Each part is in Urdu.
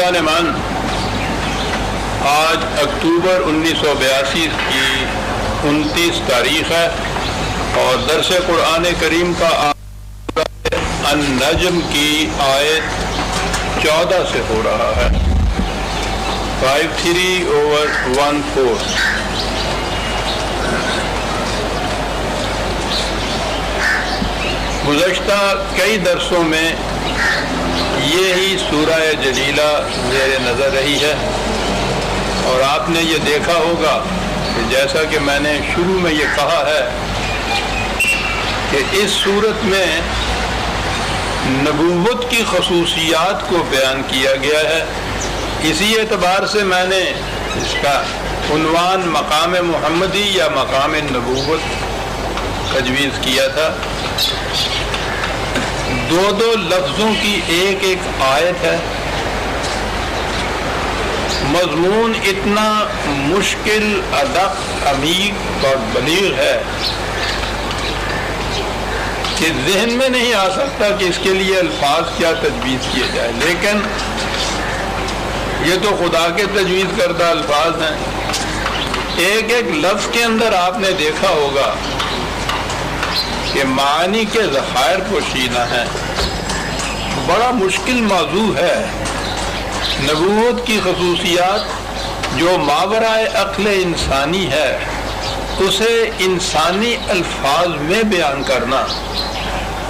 عزیزان من، آج اکتوبر 1982 کی 29 تاریخ ہے اور درس قرآن کریم کا النجم کی آیت 14 سے ہو رہا ہے، 53/14۔ گزشتہ کئی درسوں میں یہی سورہ جلیلہ زیر نظر رہی ہے، اور آپ نے یہ دیکھا ہوگا کہ جیسا کہ میں نے شروع میں یہ کہا ہے کہ اس صورت میں نبوت کی خصوصیات کو بیان کیا گیا ہے۔ اسی اعتبار سے میں نے اس کا عنوان مقام محمدی یا مقام نبوت تجویز کیا تھا۔ دو لفظوں کی ایک آیت ہے، مضمون اتنا مشکل، ادق، عمیق اور بلیغ ہے کہ ذہن میں نہیں آ سکتا کہ اس کے لیے الفاظ کیا تجویز کیے جائے، لیکن یہ تو خدا کے تجویز کردہ الفاظ ہیں۔ ایک لفظ کے اندر آپ نے دیکھا ہوگا کہ معانی کے ذخائر پوشیدہ ہیں۔ بڑا مشکل موضوع ہے نبوت کی خصوصیات جو ماورائے عقل انسانی ہے اسے انسانی الفاظ میں بیان کرنا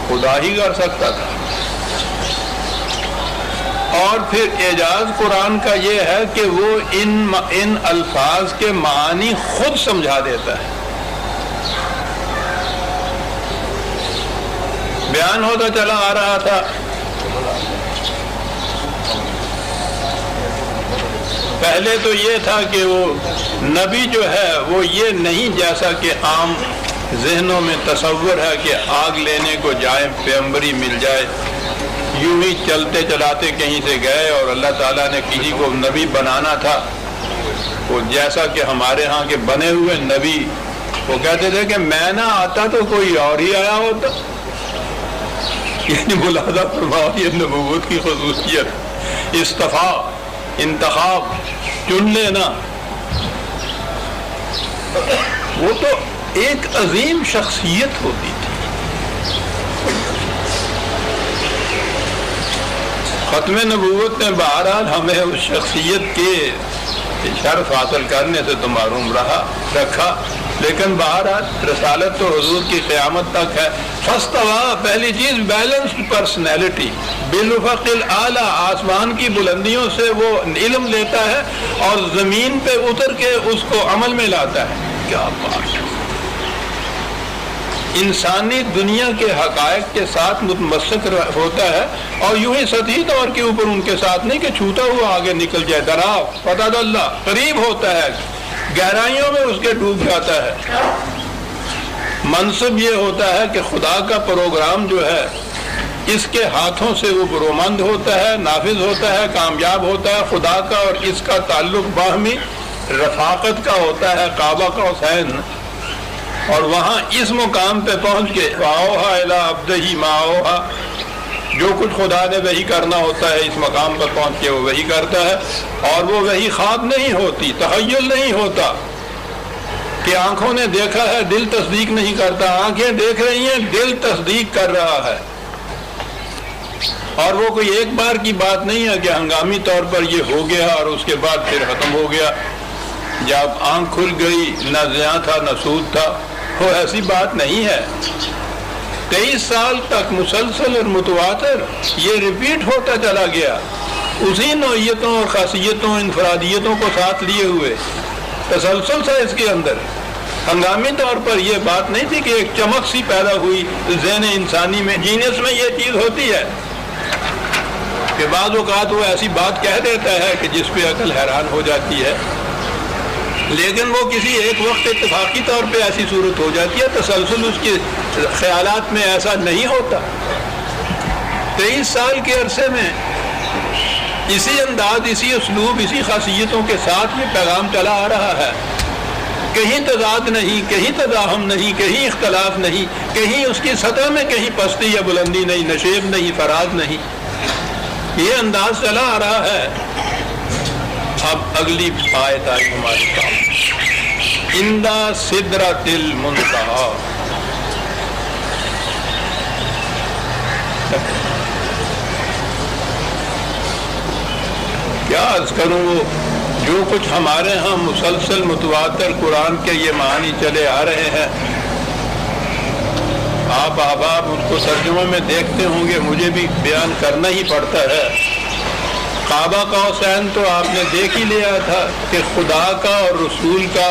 خدا ہی کر سکتا تھا۔ اور پھر اعجاز قرآن کا یہ ہے کہ وہ ان الفاظ کے معانی خود سمجھا دیتا ہے۔ بیان ہوتا چلا آ رہا تھا پہلے تو یہ تھا کہ وہ نبی جو ہے وہ یہ نہیں جیسا کہ عام ذہنوں میں تصور ہے کہ آگ لینے کو جائے، پیغمبری مل جائے، یوں ہی چلتے چلاتے کہیں سے گئے اور اللہ تعالیٰ نے کسی کو نبی بنانا تھا۔ وہ جیسا کہ ہمارے ہاں کے بنے ہوئے نبی وہ کہتے تھے کہ میں نہ آتا تو کوئی اور ہی آیا ہوتا۔ یعنی ملاحظہ فرماؤ، یہ نبوت کی خصوصیت، استفاء، انتخاب، چن لینا۔ وہ تو ایک عظیم شخصیت ہوتی تھی۔ ختم نبوت نے بہرحال ہمیں اس شخصیت کے شرف حاصل کرنے سے تو محروم رکھا، لیکن بہرحال رسالت تو حضور کی قیامت تک ہے۔ فاستویٰ، پہلی چیز بیلنسڈ پرسنالٹی، بالافق الاعلیٰ، آسمان کی بلندیوں سے وہ علم لیتا ہے اور زمین پہ اتر کے اس کو عمل میں لاتا ہے۔ کیا بات ہے! انسانی دنیا کے حقائق کے ساتھ متمسک ہوتا ہے اور یوں ہی سطحی طور کے اوپر ان کے ساتھ نہیں کہ چھوٹا ہوا آگے نکل جائے، دراو فتح اللہ قریب ہوتا ہے، گہرائیوں میں اس کے ڈوب جاتا ہے۔ منصب یہ ہوتا ہے کہ خدا کا پروگرام جو ہے اس کے ہاتھوں سے وہ برومند ہوتا ہے، نافذ ہوتا ہے، کامیاب ہوتا ہے۔ خدا کا اور اس کا تعلق باہمی رفاقت کا ہوتا ہے، قاب قوسین، اور وہاں اس مقام پہ پہنچ کے وَأَوْحَىٰ إِلَىٰ عَبْدِهِ مَا أَوْحَىٰ، جو کچھ خدا نے وحی کرنا ہوتا ہے اس مقام پر پہنچ کے وہ وحی کرتا ہے، اور وہ وحی خواب نہیں ہوتی، تخیل نہیں ہوتا کہ آنکھوں نے دیکھا ہے دل تصدیق نہیں کرتا، آنکھیں دیکھ رہی ہیں دل تصدیق کر رہا ہے۔ اور وہ کوئی ایک بار کی بات نہیں ہے کہ ہنگامی طور پر یہ ہو گیا اور اس کے بعد پھر ختم ہو گیا، جب آنکھ کھل گئی نہ زیاں تھا نہ سود تھا، وہ ایسی بات نہیں ہے۔ 23 سال تک مسلسل اور متواتر یہ ریپیٹ ہوتا چلا گیا، اسی نوعیتوں اور خاصیتوں، انفرادیتوں کو ساتھ لیے ہوئے تسلسل تھا اس کے اندر۔ ہنگامی طور پر یہ بات نہیں تھی کہ ایک چمک سی پیدا ہوئی ذہن انسانی میں۔ جینس میں یہ چیز ہوتی ہے کہ بعض اوقات وہ ایسی بات کہہ دیتا ہے کہ جس پہ عقل حیران ہو جاتی ہے، لیکن وہ کسی ایک وقت اتفاقی طور پہ ایسی صورت ہو جاتی ہے، تسلسل اس کے خیالات میں ایسا نہیں ہوتا۔ 23 سال کے عرصے میں اسی انداز، اسی اسلوب، اسی خاصیتوں کے ساتھ یہ پیغام چلا آ رہا ہے۔ کہیں تضاد نہیں، کہیں تزاحم نہیں، کہیں اختلاف نہیں، کہیں اس کی سطح میں کہیں پستی یا بلندی نہیں، نشیب نہیں، فراز نہیں، یہ انداز چلا آ رہا ہے۔ اب اگلی آیت آئی ہمارے سامنے، عند سدرۃ المنتہی۔ کیا عرض کروں، وہ جو کچھ ہمارے ہاں مسلسل متواتر قرآن کے یہ معنی چلے آ رہے ہیں، آپ احباب اس کو ترجمہ میں دیکھتے ہوں گے، مجھے بھی بیان کرنا ہی پڑتا ہے۔ کعبہ قوسین تو آپ نے دیکھ ہی لیا تھا کہ خدا کا اور رسول کا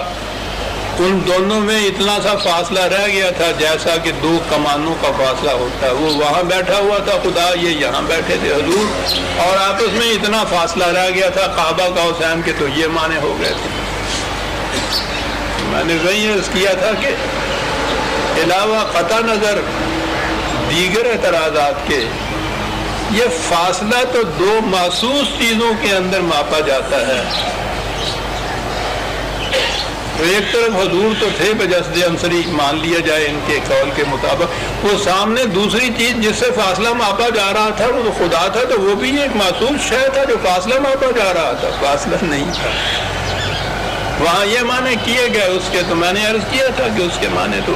ان دونوں میں اتنا سا فاصلہ رہ گیا تھا جیسا کہ دو کمانوں کا فاصلہ ہوتا ہے۔ وہ وہاں بیٹھا ہوا تھا خدا، یہ یہاں بیٹھے تھے حضور، اور آپس میں اتنا فاصلہ رہ گیا تھا کعبہ قوسین کے، تو یہ معنی ہو گئے تھے۔ میں نے وہی عرض کیا تھا کہ علاوہ قطع نظر دیگر اعتراضات کے، یہ فاصلہ تو دو محسوس چیزوں کے اندر ماپا جاتا ہے۔ تو ایک طرف حضور تو تھے بجسد انصری، مان لیا جائے ان کے قول کے مطابق، وہ سامنے دوسری چیز جس سے فاصلہ ماپا جا رہا تھا وہ خدا تھا، تو وہ بھی ایک محسوس شے تھا جو فاصلہ ماپا جا رہا تھا، فاصلہ نہیں تھا۔ وہاں یہ معنی کیے گئے اس کے، تو میں نے عرض کیا تھا کہ اس کے معنی تو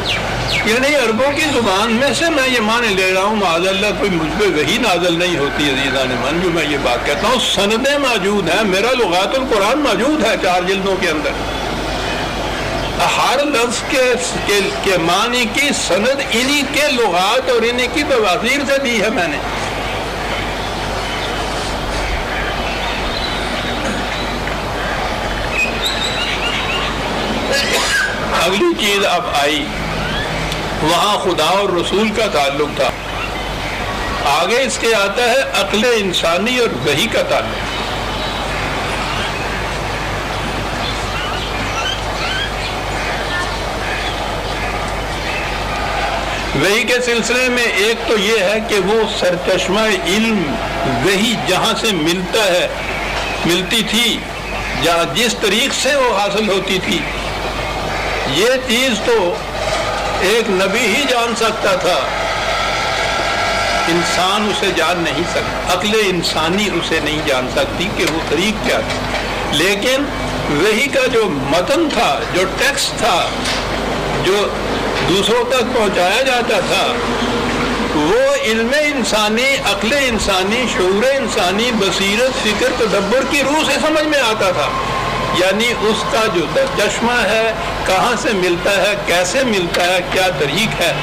یعنی عربوں کی زبان میں سے میں یہ معنی لے رہا ہوں، معاذ اللہ کوئی مجھ پہ وہی نازل نہیں ہوتی عزیزان من جو میں یہ بات کہتا ہوں، سندیں موجود ہیں، میرا لغات القرآن موجود ہے 4 جلدوں کے اندر، ہر لفظ کے معنی کی سند انہی کے لغات اور انہی کی توازیر سے دی ہے میں نے۔ اگلی چیز اب آئی، وہاں خدا اور رسول کا تعلق تھا، آگے اس کے آتا ہے عقل انسانی اور وحی کا تعلق۔ وحی کے سلسلے میں ایک تو یہ ہے کہ وہ سرچشمہ علم وحی جہاں سے ملتی تھی، جہاں جس طریق سے وہ حاصل ہوتی تھی، یہ چیز تو ایک نبی ہی جان سکتا تھا، انسان اسے جان نہیں سکتا، عقل انسانی اسے نہیں جان سکتی کہ وہ طریق کیا تھا۔ لیکن وحی کا جو متن تھا، جو ٹیکسٹ تھا، جو دوسروں تک پہنچایا جاتا تھا، وہ علم انسانی، عقل انسانی، شعور انسانی، بصیرت، فکر، تدبر کی روح سے سمجھ میں آتا تھا۔ یعنی اس کا جو چشمہ ہے، کہاں سے ملتا ہے، کیسے ملتا ہے، کیا طریق ہے،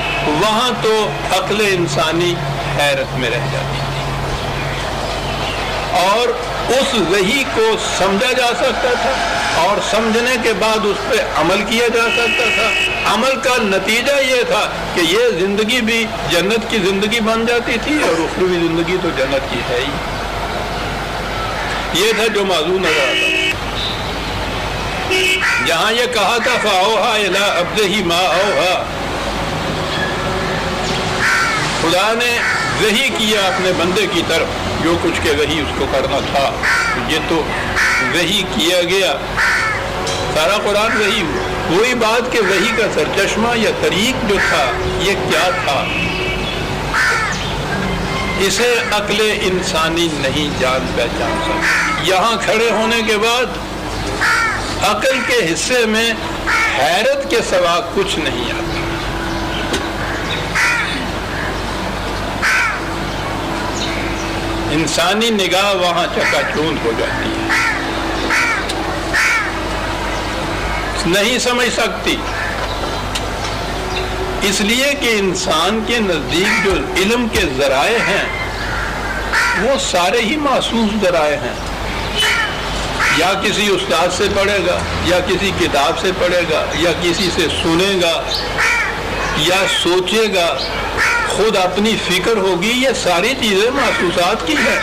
وہاں تو عقل انسانی حیرت میں رہ جاتی تھی، اور اس وحی کو سمجھا جا سکتا تھا، اور سمجھنے کے بعد اس پہ عمل کیا جا سکتا تھا۔ عمل کا نتیجہ یہ تھا کہ یہ زندگی بھی جنت کی زندگی بن جاتی تھی، اور اخروی زندگی تو جنت کی ہے ہی۔ یہ تھا جو موضوع نظر آتا تھا۔ جہاں یہ کہا تھا فَأَوْحَىٰ إِلَىٰ عَبْدِهِ مَا أَوْحَىٰ، خدا نے وحی کیا اپنے بندے کی طرف جو کچھ کہ وحی اس کو کرنا تھا، یہ تو وحی کیا گیا، سارا قرآن وحی ہوا۔ وہی بات کہ وحی کا سرچشمہ یا طریق جو تھا یہ کیا تھا، اسے عقل انسانی نہیں جان پہچان سکتی۔ یہاں کھڑے ہونے کے بعد عقل کے حصے میں حیرت کے سوا کچھ نہیں آتا۔ انسانی نگاہ وہاں چکا چوند ہو جاتی ہے، نہیں سمجھ سکتی، اس لیے کہ انسان کے نزدیک جو علم کے ذرائع ہیں وہ سارے ہی محسوس ذرائع ہیں، یا کسی استاد سے پڑھے گا، یا کسی کتاب سے پڑھے گا، یا کسی سے سنے گا، یا سوچے گا، خود اپنی فکر ہوگی، یہ ساری چیزیں محسوسات کی ہے۔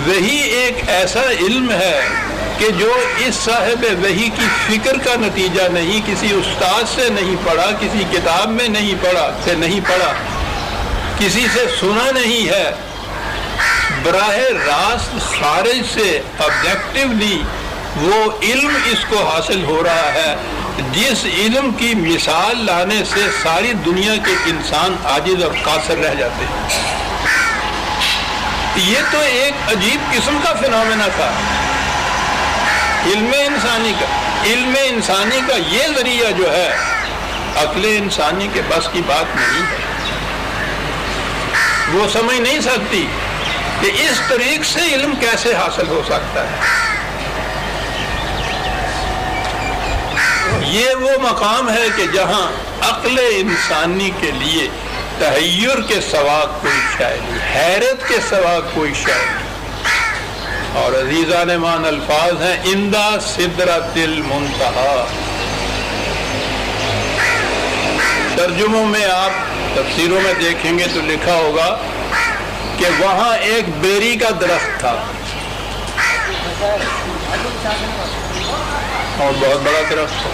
وحی ایک ایسا علم ہے کہ جو اس صاحب وحی کی فکر کا نتیجہ نہیں، کسی استاد سے نہیں پڑھا، کسی کتاب میں نہیں پڑھا، کسی سے سنا نہیں ہے، براہ راست خارج سے آبجیکٹیولی وہ علم اس کو حاصل ہو رہا ہے، جس علم کی مثال لانے سے ساری دنیا کے انسان عاجز اور قاصر رہ جاتے ہیں۔ یہ تو ایک عجیب قسم کا فنامنا تھا، علم انسانی کا یہ ذریعہ جو ہے عقل انسانی کے بس کی بات نہیں ہے. وہ سمجھ نہیں سکتی کہ اس طریق سے علم کیسے حاصل ہو سکتا ہے. یہ وہ مقام ہے کہ جہاں عقل انسانی کے لیے تحیر کے سوا کوئی شے نہیں، حیرت کے سوا کوئی شے نہیں. اور عزیزان مان الفاظ ہیں عندہ سدرۃ المنتہا. ترجموں میں آپ تفسیروں میں دیکھیں گے تو لکھا ہوگا کہ وہاں ایک بیری کا درخت تھا اور بہت بڑا درخت تھا.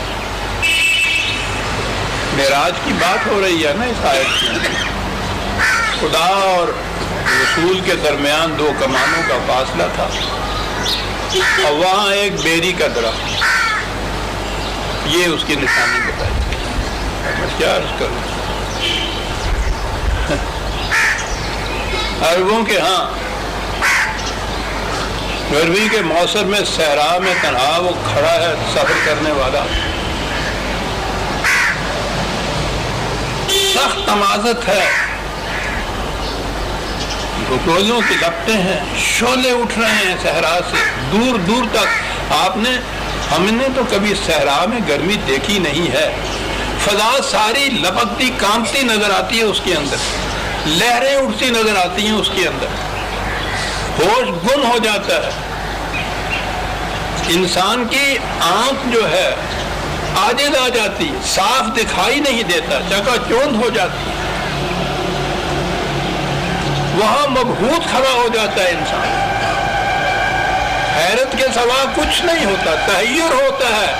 معراج کی بات ہو رہی ہے نا اس آیت میں. خدا اور رسول کے درمیان دو کمانوں کا فاصلہ تھا اور وہاں ایک بیری کا درخت. یہ اس کی نشانی بتائی. میں کیا عرض کروں. عربوں کے ہاں گرمی کے موسم میں صحرا میں تنہا وہ کھڑا ہے سفر کرنے والا. سخت تمازت ہے، گولیوں کی لپٹیں ہیں، شعلے اٹھ رہے ہیں صحرا سے دور دور تک. ہم نے تو کبھی صحرا میں گرمی دیکھی نہیں ہے. فضا ساری لپکتی کانپتی نظر آتی ہے، اس کے اندر لہریں اٹھتی نظر آتی ہیں، اس کے اندر ہوش گم ہو جاتا ہے. انسان کی آنکھ جو ہے عاجز آ جاتی، صاف دکھائی نہیں دیتا، چکا چوند ہو جاتی. وہاں مبہوت کھڑا ہو جاتا ہے انسان. حیرت کے سوا کچھ نہیں ہوتا، تحیر ہوتا ہے.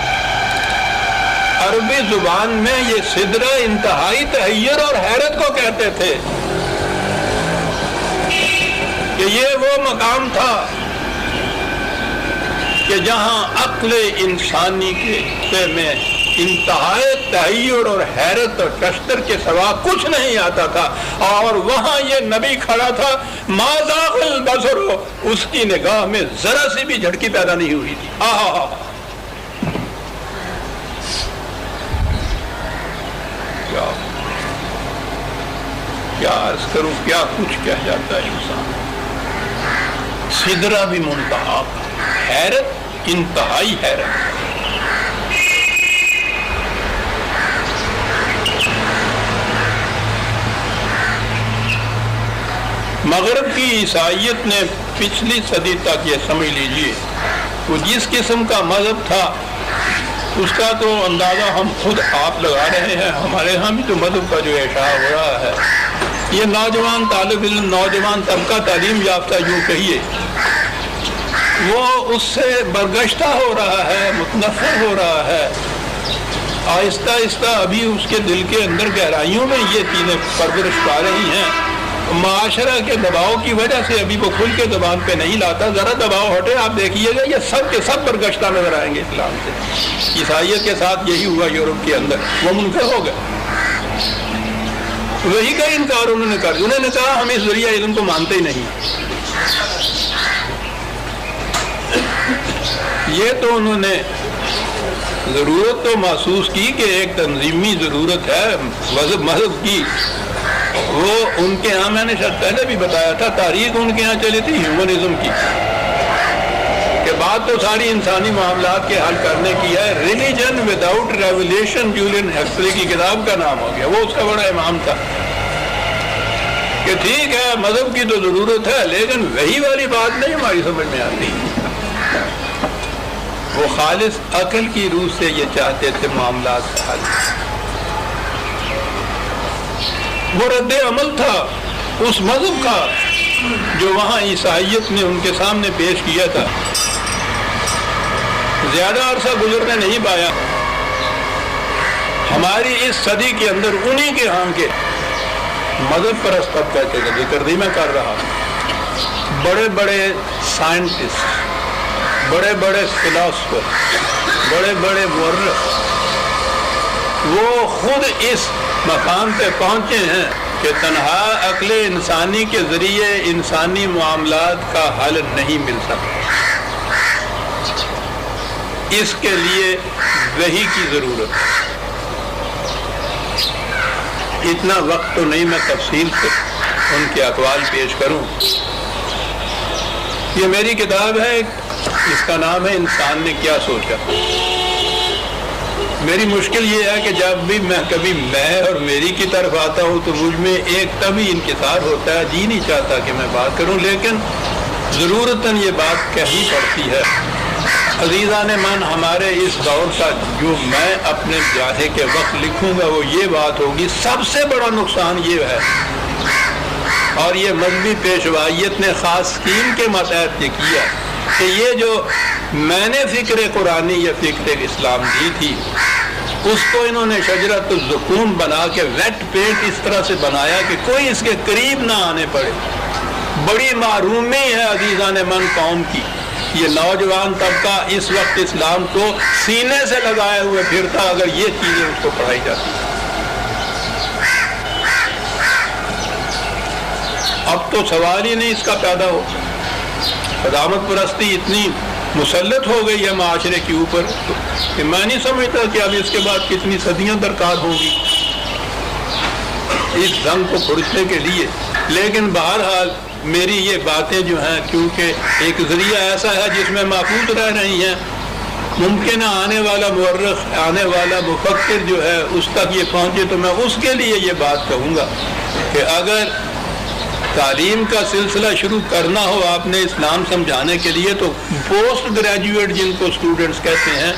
عربی زبان میں یہ سدرہ انتہائی تحیر اور حیرت کو کہتے تھے کہ یہ وہ مقام تھا کہ جہاں عقل انسانی کے میں انتہائی تحیر اور حیرت اور کشتر کے سوا کچھ نہیں آتا تھا. اور وہاں یہ نبی کھڑا تھا، ما زاغ البصر، اس کی نگاہ میں ذرا سی بھی جھٹکی پیدا نہیں ہوئی تھی. کیا عرض کروں، کیا کچھ کہہ جاتا ہے انسان. سدرہ بھی منتہا، حیرت انتہائی حیرت. مغرب کی عیسائیت نے پچھلی صدی تک یہ سمجھ لیجئے وہ جس قسم کا مذہب تھا اس کا تو اندازہ ہم خود آپ لگا رہے ہیں. ہمارے ہاں بھی تو مذہب کا جو اشاع ہو رہا ہے، یہ نوجوان طالب علم، نوجوان طبقہ تعلیم یافتہ یوں کہیے، وہ اس سے برگشتہ ہو رہا ہے، متنفر ہو رہا ہے. آہستہ آہستہ ابھی اس کے دل کے اندر گہرائیوں میں یہ چیزیں پرورش پا رہی ہیں. معاشرہ کے دباؤ کی وجہ سے ابھی وہ کھل کے زبان پہ نہیں لاتا. ذرا دباؤ ہٹے، آپ دیکھیے گا یہ سب کے سب برگشتہ نظر آئیں گے اسلام سے. عیسائیت کے ساتھ یہی ہوا یورپ کے اندر، وہ منکر ہو گئے. وہی کا انکار انہوں نے کر دیا. انہوں نے کہا ہم اس ذریعہ علم کو مانتے ہی نہیں. یہ تو انہوں نے ضرورت تو محسوس کی کہ ایک تنظیمی ضرورت ہے مذہب کی. وہ ان کے ہاں میں نے شاید پہلے بھی بتایا تھا، تاریخ ان کے ہاں چلی تھی ہیومنزم کی، کہ بات تو ساری انسانی معاملات کے حل کرنے کی ہے. ریلیجن وداؤٹ ریولیشن جولین ہیکسلی کی کتاب کا نام ہو گیا. وہ اس کا بڑا امام تھا کہ ٹھیک ہے مذہب کی تو ضرورت ہے لیکن وہی والی بات نہیں ہماری سمجھ میں آتی. وہ خالص عقل کی روح سے یہ چاہتے تھے معاملات کا حل. وہ رد عمل تھا اس مذہب کا جو وہاں عیسائیت نے ان کے سامنے پیش کیا تھا. زیادہ عرصہ گزرنے نہیں پایا، ہماری اس صدی کے اندر انہی کے ہاں کے مذہب پرست طبقہ کے ذکر بھی میں کر رہا ہوں. بڑے بڑے سائنٹسٹ، بڑے بڑے فلاسفر، بڑے بڑے مورخ، وہ خود اس مقام پہ پہنچے ہیں کہ تنہا عقل انسانی کے ذریعے انسانی معاملات کا حل نہیں مل سکتا. اس کے لیے وحی کی ضرورت ہے۔ اتنا وقت تو نہیں میں تفصیل سے ان کے اقوال پیش کروں۔ یہ میری کتاب ہے، اس کا نام ہے انسان نے کیا سوچا۔ میری مشکل یہ ہے کہ جب بھی میں کبھی میں اور میری کی طرف آتا ہوں تو مجھ میں ایک طبعی انکسار ہوتا ہے، جی نہیں چاہتا کہ میں بات کروں، لیکن ضرورتاً یہ بات کہنی پڑتی ہے۔ عزیزان من، ہمارے اس دور کا جو میں اپنے جاہے کے وقت لکھوں گا وہ یہ بات ہوگی، سب سے بڑا نقصان یہ ہے، اور یہ مذہبی پیشوائیت نے خاص اسکیم کے ماتحت یہ کیا کہ یہ جو میں نے فکر قرآنی یا فکر اسلام دی تھی، اس کو انہوں نے شجرۃ الزقوم بنا کے ویٹ پینٹ اس طرح سے بنایا کہ کوئی اس کے قریب نہ آنے پڑے۔ بڑی محرومی ہے عزیزان من قوم کی، یہ نوجوان طبقہ اس وقت اسلام کو سینے سے لگائے ہوئے پھرتا اگر یہ چیزیں اس کو پڑھائی جاتی۔ اب تو سوال ہی نہیں اس کا پیدا ہو، قدامت پرستی اتنی مسلط ہو گئی ہے معاشرے کے اوپر کہ میں نہیں سمجھتا کہ اب اس کے بعد کتنی صدیاں درکار ہوں گی اس زنگ کو کھرچنے کے لیے۔ لیکن بہرحال میری یہ باتیں جو ہیں، کیونکہ ایک ذریعہ ایسا ہے جس میں محفوظ رہ رہی ہیں، ممکن ہے آنے والا مورخ، آنے والا مفکر جو ہے اس تک یہ پہنچے، تو میں اس کے لیے یہ بات کہوں گا کہ اگر تعلیم کا سلسلہ شروع کرنا ہو آپ نے اسلام سمجھانے کے لیے، تو پوسٹ گریجویٹ جن کو اسٹوڈنٹس کہتے ہیں،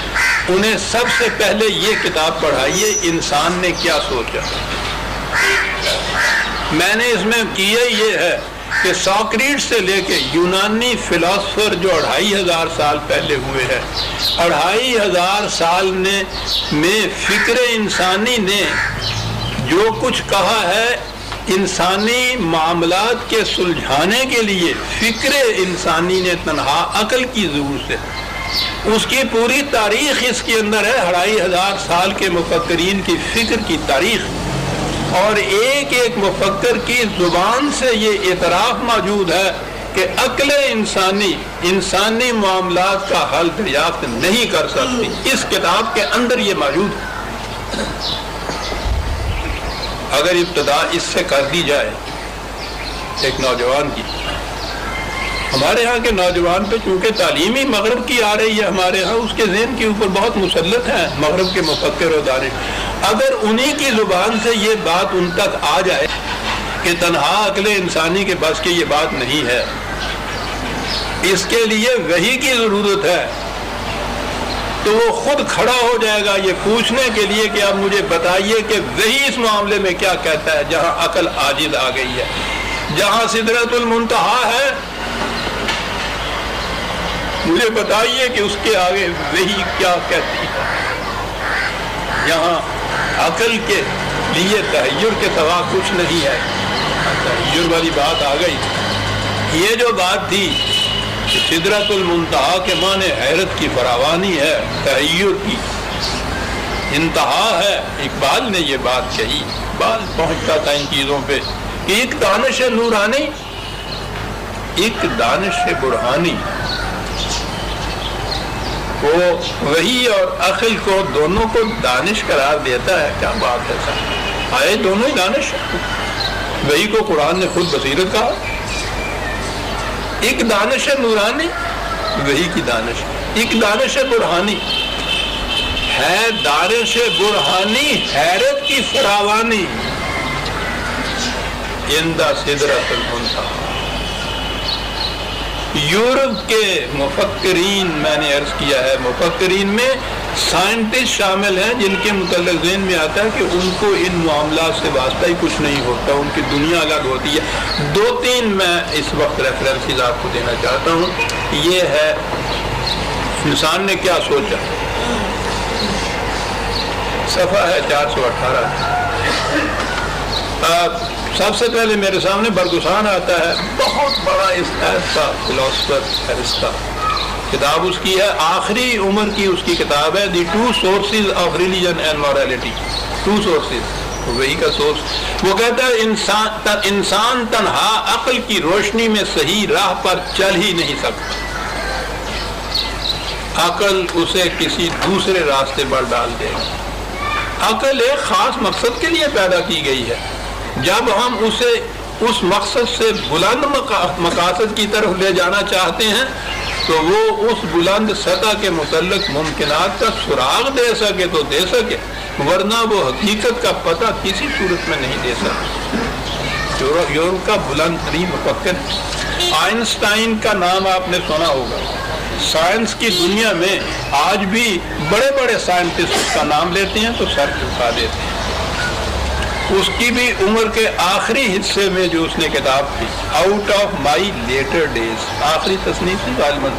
انہیں سب سے پہلے یہ کتاب پڑھائیے، انسان نے کیا سوچا۔ میں نے اس میں کیا یہ ہے کہ ساکریٹس سے لے کے یونانی فلاسفر جو 2500 سال پہلے ہوئے ہیں، 2500 سال میں فکر انسانی نے جو کچھ کہا ہے، انسانی معاملات کے سلجھانے کے لیے فکر انسانی نے تنہا عقل کی ضرورت سے، اس کی پوری تاریخ اس کے اندر ہے، 2500 سال کے مفکرین کی فکر کی تاریخ، اور ایک ایک مفکر کی زبان سے یہ اعتراف موجود ہے کہ عقل انسانی معاملات کا حل دریافت نہیں کر سکتی۔ اس کتاب کے اندر یہ موجود ہے۔ اگر ابتدا اس سے کر دی جائے ایک نوجوان کی، ہمارے ہاں کے نوجوان پہ چونکہ تعلیمی مغرب کی آ رہی ہے، ہمارے ہاں اس کے ذہن کے اوپر بہت مسلط ہیں مغرب کے مفکر و دانش، اگر انہی کی زبان سے یہ بات ان تک آ جائے کہ تنہا عقل انسانی کے بس کی یہ بات نہیں ہے، اس کے لیے وحی کی ضرورت ہے، تو وہ خود کھڑا ہو جائے گا یہ پوچھنے کے لیے کہ اب مجھے بتائیے کہ وحی اس معاملے میں کیا کہتا ہے، جہاں عقل عاجز آ گئی ہے، جہاں سدرۃ المنتہا ہے، مجھے بتائیے کہ اس کے آگے وحی کیا کہتی ہے، یہاں عقل کے لیے تحیر کے سوا کچھ نہیں ہے۔ تحیر والی بات آ گئی۔ یہ جو بات تھی کہ سدرۃ المنتہا کے معنی حیرت کی فراوانی ہے، تحیر کی انتہا ہے، اقبال نے یہ بات کہی، اقبال پہنچتا تھا ان چیزوں پہ کہ ایک دانش نورانی، ایک دانش برہانی، وہ وحی اور عقل کو دونوں کو دانش قرار دیتا ہے۔ کیا بات ہے صاحب، آئے دونوں ہی دانش، وحی کو قرآن نے خود بصیرت کہا، ایک دانش نورانی، وحی کی دانش، ایک دانش برہانی ہے، دانش برہانی حیرت کی فراوانی، اندہ سدرۃ المنتہا۔ یورپ کے مفکرین، میں نے عرض کیا ہے، مفکرین میں سائنٹسٹ شامل ہیں جن کے متعلق ذہن میں آتا ہے کہ ان کو ان معاملات سے واسطہ ہی کچھ نہیں ہوتا، ان کی دنیا الگ ہوتی ہے۔ 2-3 میں اس وقت ریفرنسز آپ کو دینا چاہتا ہوں۔ یہ ہے انسان نے کیا سوچا، صفحہ ہے 418۔ سب سے پہلے میرے سامنے برگسان آتا ہے، بہت بڑا ایسا فلاسفر ارسطو، کتاب اس کی ہے، آخری عمر کی اس کی کتاب ہے، دی 2 sources of religion and morality۔ 2 sources، وہی کا سورس۔ وہ کہتا ہے انسان تنہا عقل کی روشنی میں صحیح راہ پر چل ہی نہیں سکتا، عقل اسے کسی دوسرے راستے پر ڈال دے گا. عقل ایک خاص مقصد کے لیے پیدا کی گئی ہے. جب ہم اسے اس مقصد سے بلند مقاصد کی طرف لے جانا چاہتے ہیں تو وہ اس بلند سطح کے متعلق ممکنات کا سراغ دے سکے تو دے سکے، ورنہ وہ حقیقت کا پتہ کسی صورت میں نہیں دے سکتا. یورپ کا بلند ترین مفکر آئنسٹائن کا نام آپ نے سنا ہوگا. سائنس کی دنیا میں آج بھی بڑے بڑے سائنٹسٹ اس کا نام لیتے ہیں تو سر جھکا دیتے ہیں. اس کی بھی عمر کے آخری حصے میں جو اس نے کتاب تھی out of my later days, آخری تصنیف تھی غالباً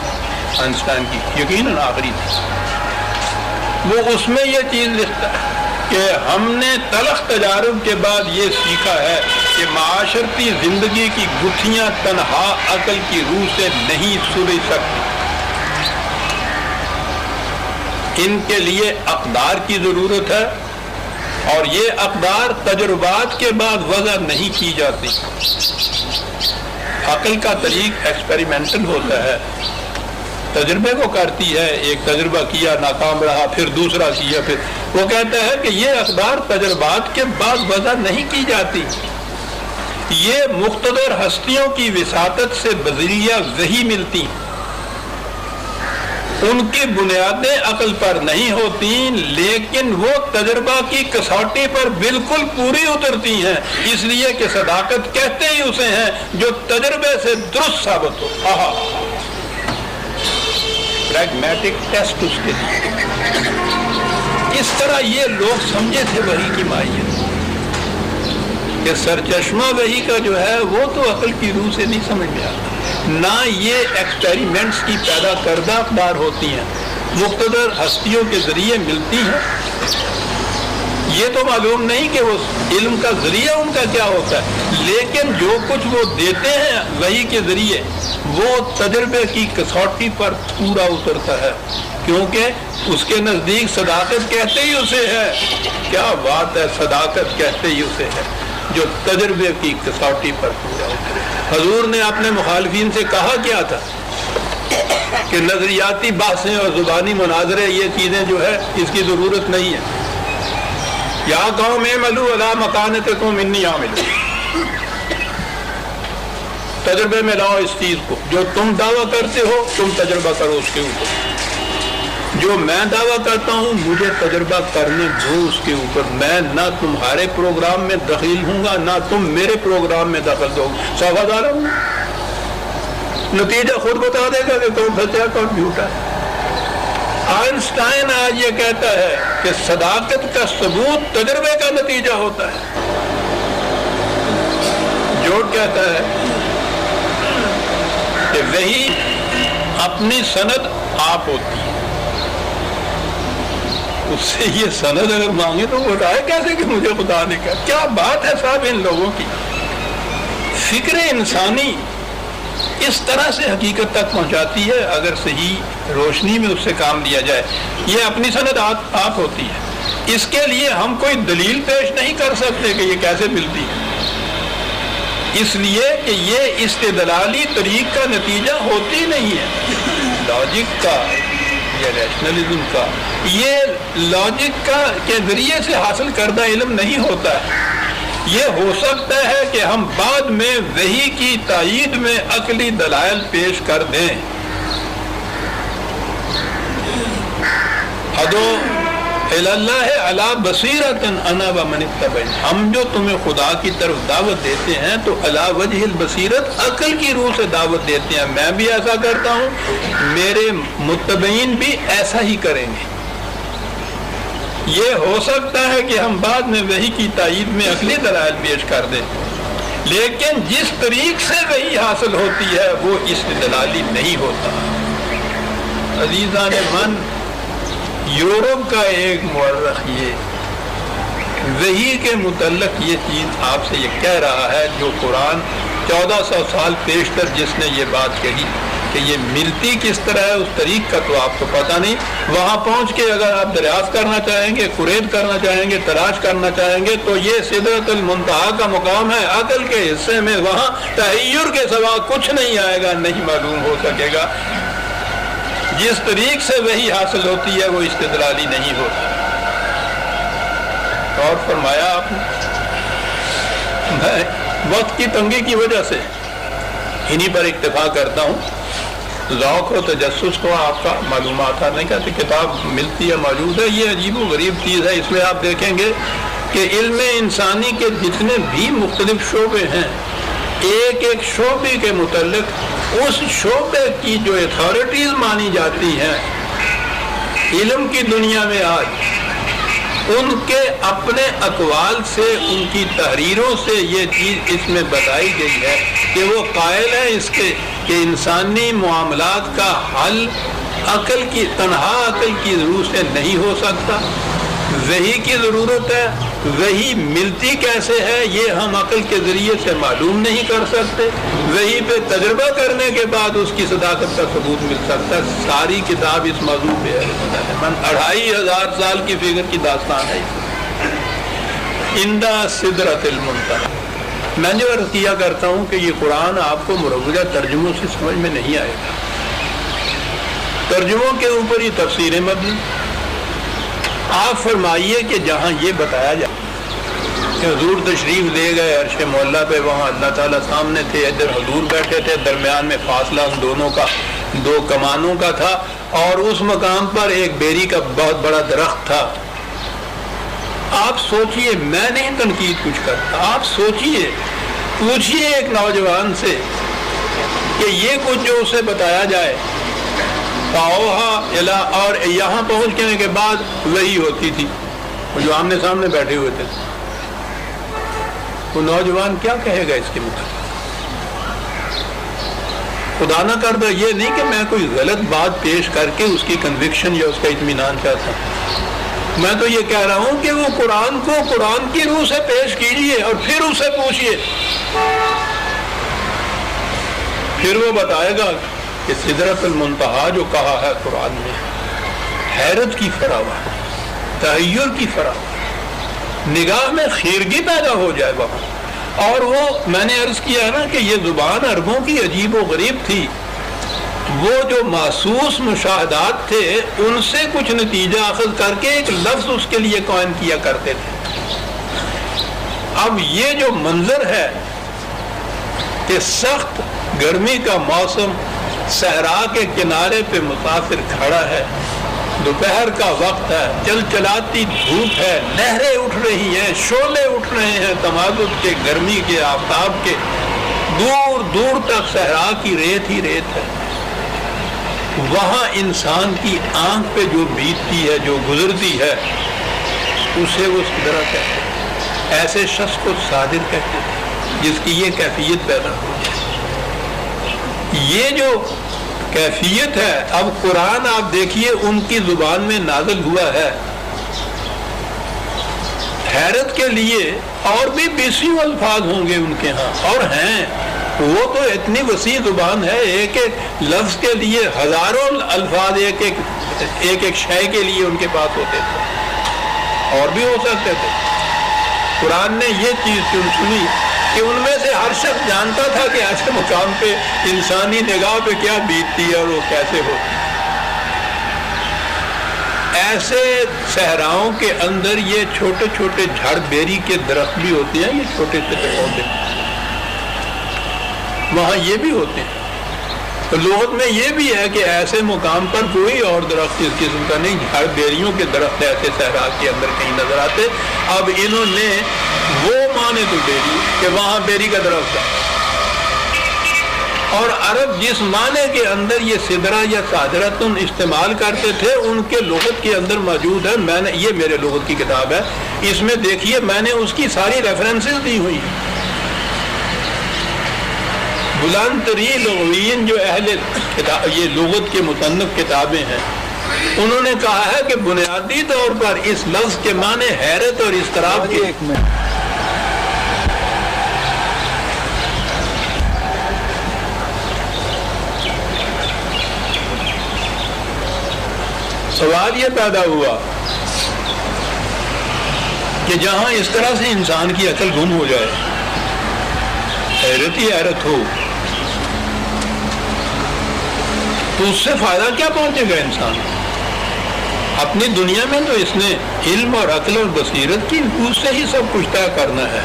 آئنسٹائن کی، یقیناً آخری تھی. وہ اس میں یہ چیز لکھتا ہے کہ ہم نے تلخ تجارب کے بعد یہ سیکھا ہے کہ معاشرتی زندگی کی گتھیاں تنہا عقل کی روح سے نہیں سلجھ سکتی. ان کے لیے اقدار کی ضرورت ہے اور یہ اقدار تجربات کے بعد وضع نہیں کی جاتی. عقل کا طریق ایکسپیریمنٹل ہوتا ہے، تجربے کو کرتی ہے. ایک تجربہ کیا ناکام رہا، پھر دوسرا کیا، پھر وہ کہتا ہے کہ یہ اقدار تجربات کے بعد وضع نہیں کی جاتی. یہ مقتدر ہستیوں کی وساطت سے بذریعہ وحی ملتی، ان کی بنیادیں عقل پر نہیں ہوتی، لیکن وہ تجربہ کی کسوٹی پر بالکل پوری اترتی ہیں. اس لیے کہ صداقت کہتے ہی اسے ہیں جو تجربے سے درست ثابت ہو. پریگمیٹک ٹیسٹ اس کے لیے. اس طرح یہ لوگ سمجھے تھے وحی کی ماہیت کہ سرچشمہ وحی کا جو ہے وہ تو عقل کی روح سے نہیں سمجھ میں آتا. نہ یہ ایکسپیریمنٹس کی پیدا کردہ اقدار ہوتی ہیں، مقتدر ہستیوں کے ذریعے ملتی ہیں. یہ تو معلوم نہیں کہ وہ علم کا ذریعہ ان کا کیا ہوتا ہے، لیکن جو کچھ وہ دیتے ہیں وحی کے ذریعے وہ تجربے کی کسوٹی پر پورا اترتا ہے، کیونکہ اس کے نزدیک صداقت کہتے ہی اسے ہے. کیا بات ہے، صداقت کہتے ہی اسے ہے جو تجربے کی کسوٹی پر پورا اترے. حضور نے اپنے مخالفین سے کہا کیا تھا کہ نظریاتی بحثیں اور زبانی مناظرے یہ چیزیں جو ہے اس کی ضرورت نہیں ہے. یا قوم اعملوا علی مکانتکم انی عامل، تجربے میں لاؤ اس چیز کو. جو تم دعویٰ کرتے ہو تم تجربہ کرو اس کے اوپر، جو میں دعویٰ کرتا ہوں مجھے تجربہ کرنے دو اس کے اوپر. میں نہ تمہارے پروگرام میں دخیل ہوں گا نہ تم میرے پروگرام میں دخل دو. صفحہ ہوں، نتیجہ خود بتا دے گا کہ کون سچا کون جھوٹا. آئنسٹائن آج یہ کہتا ہے کہ صداقت کا ثبوت تجربے کا نتیجہ ہوتا ہے. جوڑ کہتا ہے کہ وہی اپنی سند آپ ہوتی ہے. اس سے یہ سند اگر مانگے تو وہ رائے کیسے کہ مجھے خدا نے کہا. کیا بات ہے صاحب ان لوگوں کی. فکر انسانی اس طرح سے حقیقت تک پہنچاتی ہے اگر صحیح روشنی میں اس سے کام لیا جائے. یہ اپنی سند آپ ہوتی ہے. اس کے لیے ہم کوئی دلیل پیش نہیں کر سکتے کہ یہ کیسے ملتی ہے، اس لیے کہ یہ استدلالی طریق کا نتیجہ ہوتی نہیں ہے. لاجک کا یا ریشنلزم کا، یہ لاجک کا کے ذریعے سے حاصل کردہ علم نہیں ہوتا ہے. یہ ہو سکتا ہے کہ ہم بعد میں وحی کی تائید میں عقلی دلائل پیش کر دیں. ادو اللہ علی بصیرۃ انا ومن اتبعنی، ہم جو تمہیں خدا کی طرف دعوت دیتے ہیں تو علی وجہ البصیرت عقل کی روح سے دعوت دیتے ہیں. میں بھی ایسا کرتا ہوں، میرے متبعین بھی ایسا ہی کریں گے. یہ ہو سکتا ہے کہ ہم بعد میں وحی کی تائید میں عقلی دلائل پیش کر دیں، لیکن جس طریق سے وحی حاصل ہوتی ہے وہ استدلالی نہیں ہوتا. عزیزان من، یورپ کا ایک مورخ یہ وحی کے متعلق یہ چیز آپ سے یہ کہہ رہا ہے جو قرآن 1400 سال پیشتر جس نے یہ بات کہی کہ یہ ملتی کس طرح ہے، اس طریق کا تو آپ کو پتہ نہیں. وہاں پہنچ کے اگر آپ دریافت کرنا چاہیں گے، قرید کرنا چاہیں گے، تلاش کرنا چاہیں گے تو یہ سدرۃ المنتہا کا مقام ہے. عقل کے حصے میں وہاں تحیر کے سوا کچھ نہیں آئے گا، نہیں معلوم ہو سکے گا. جس طریق سے وہی حاصل ہوتی ہے وہ استدلالی نہیں ہوتی. اور فرمایا آپ نے میں وقت کی تنگی کی وجہ سے انہی پر اکتفا کرتا ہوں. ذوق و تجسس کو آپ کا معلومات نہیں کہتے کتاب ملتی ہے موجود ہے. یہ عجیب و غریب چیز ہے. اس میں آپ دیکھیں گے کہ علم انسانی کے جتنے بھی مختلف شعبے ہیں ایک ایک شعبے کے متعلق اس شعبے کی جو اتھارٹیز مانی جاتی ہیں علم کی دنیا میں آج ان کے اپنے اقوال سے ان کی تحریروں سے یہ چیز اس میں بتائی گئی ہے کہ وہ قائل ہے اس کے کہ انسانی معاملات کا حل تنہا عقل کی ضرورت سے نہیں ہو سکتا. وحی کی ضرورت ہے. وحی ملتی کیسے ہے یہ ہم عقل کے ذریعے سے معلوم نہیں کر سکتے. وحی پہ تجربہ کرنے کے بعد اس کی صداقت کا ثبوت مل سکتا ہے. ساری کتاب اس موضوع پہ ہے. 2500 سال کی فکر کی داستان ہے. عند سدرۃ المنتہی. میں جو عرض کیا کرتا ہوں کہ یہ قرآن آپ کو مروجہ ترجموں سے سمجھ میں نہیں آئے گا. ترجموں کے اوپر یہ تفسیریں مبنی. آپ فرمائیے کہ جہاں یہ بتایا جائے کہ حضور تشریف لے گئے عرش معلیٰ پہ, وہاں اللہ تعالیٰ سامنے تھے, ادھر حضور بیٹھے تھے, درمیان میں فاصلہ ان دونوں کا 2 کمانوں کا تھا, اور اس مقام پر ایک بیری کا بہت بڑا درخت تھا. آپ سوچئے, میں نہیں تنقید کچھ کرتا, آپ سوچئے, پوچھئے ایک نوجوان سے کہ یہ کچھ جو اسے بتایا جائے اور یہاں پہنچنے کے بعد وہی ہوتی تھی, جو آمنے سامنے بیٹھے ہوئے تھے, وہ نوجوان کیا کہے گا اس کے متعلق؟ خدا نہ کردہ یہ نہیں کہ میں کوئی غلط بات پیش کر کے اس کی کنوکشن یا اس کا اطمینان چاہتا ہوں. میں تو یہ کہہ رہا ہوں کہ وہ قرآن کو قرآن کی روح سے پیش کیجئے اور پھر اسے پوچھئے, پھر وہ بتائے گا کہ سدرۃ المنتہی جو کہا ہے قرآن میں حیرت کی فراوان, تحیر کی فراوان, نگاہ میں خیرگی پیدا ہو جائے وہاں. اور وہ میں نے عرض کیا ہے نا کہ یہ زبان عربوں کی عجیب و غریب تھی. وہ جو محسوس مشاہدات تھے ان سے کچھ نتیجہ اخذ کر کے ایک لفظ اس کے لیے قائم کیا کرتے تھے. اب یہ جو منظر ہے کہ سخت گرمی کا موسم, صحرا کے کنارے پہ مسافر کھڑا ہے, دوپہر کا وقت ہے, چل چلاتی دھوپ ہے, نہریں اٹھ رہی ہیں, شعلے اٹھ رہے ہیں تمازج کے, گرمی کے, آفتاب کے, دور دور تک صحرا کی ریت ہی ریت ہے. وہاں انسان کی آنکھ پہ جو بیتتی ہے, جو گزرتی ہے, اسے وہ سدرہ کہتے ہیں. ایسے شخص کو صادر کہتے ہیں جس کی یہ کیفیت پیدا ہو جائے. یہ جو کیفیت ہے, اب قرآن آپ دیکھیے ان کی زبان میں نازل ہوا ہے. حیرت کے لیے اور بھی 20 الفاظ ہوں گے ان کے ہاں, اور ہیں. وہ تو اتنی وسیع زبان ہے, ایک ایک لفظ کے لیے ہزاروں الفاظ ایک ایک شے کے لیے ان کے پاس ہوتے تھے, اور بھی ہو سکتے تھے. قرآن نے یہ چیز سنی کہ ان میں سے ہر شخص جانتا تھا کہ ایسے مقام پہ انسانی نگاہ پہ کیا بیتتی ہے اور وہ کیسے ہوتی ہے. ایسے صحراؤں کے اندر یہ چھوٹے چھوٹے جھڑ بیری کے درخت بھی ہوتے ہیں, یہ چھوٹے سے پودے, وہاں یہ بھی ہوتے ہیں. تو لغت میں یہ بھی ہے کہ ایسے مقام پر کوئی اور درخت اس قسم کا نہیں, جھڑ بیریوں کے درخت ایسے صحرا کے اندر کہیں نظر آتے. اب انہوں نے وہ مانے تو دے دی کہ وہاں بیری کا درخت ہے, اور عرب جس معنی کے اندر یہ سدرہ یا صادرتن استعمال کرتے تھے ان کے لغت کے اندر موجود ہے. میں نے, یہ میرے لغت کی کتاب ہے, اس میں دیکھیے میں نے اس کی ساری ریفرنسز دی ہوئی ہیں. بلند ترین لغویین جو اہل یہ لغت کے مصنف کتابیں ہیں, انہوں نے کہا ہے کہ بنیادی طور پر اس لفظ کے معنی حیرت اور اضطراب کے. سوال یہ پیدا ہوا کہ جہاں اس طرح سے انسان کی عقل گم ہو جائے, حیرت ہی حیرت ہو, تو اس سے فائدہ کیا پہنچے گا انسان؟ اپنی دنیا میں تو اس نے علم اور عقل اور بصیرت کی روح سے ہی سب کچھ طے کرنا ہے.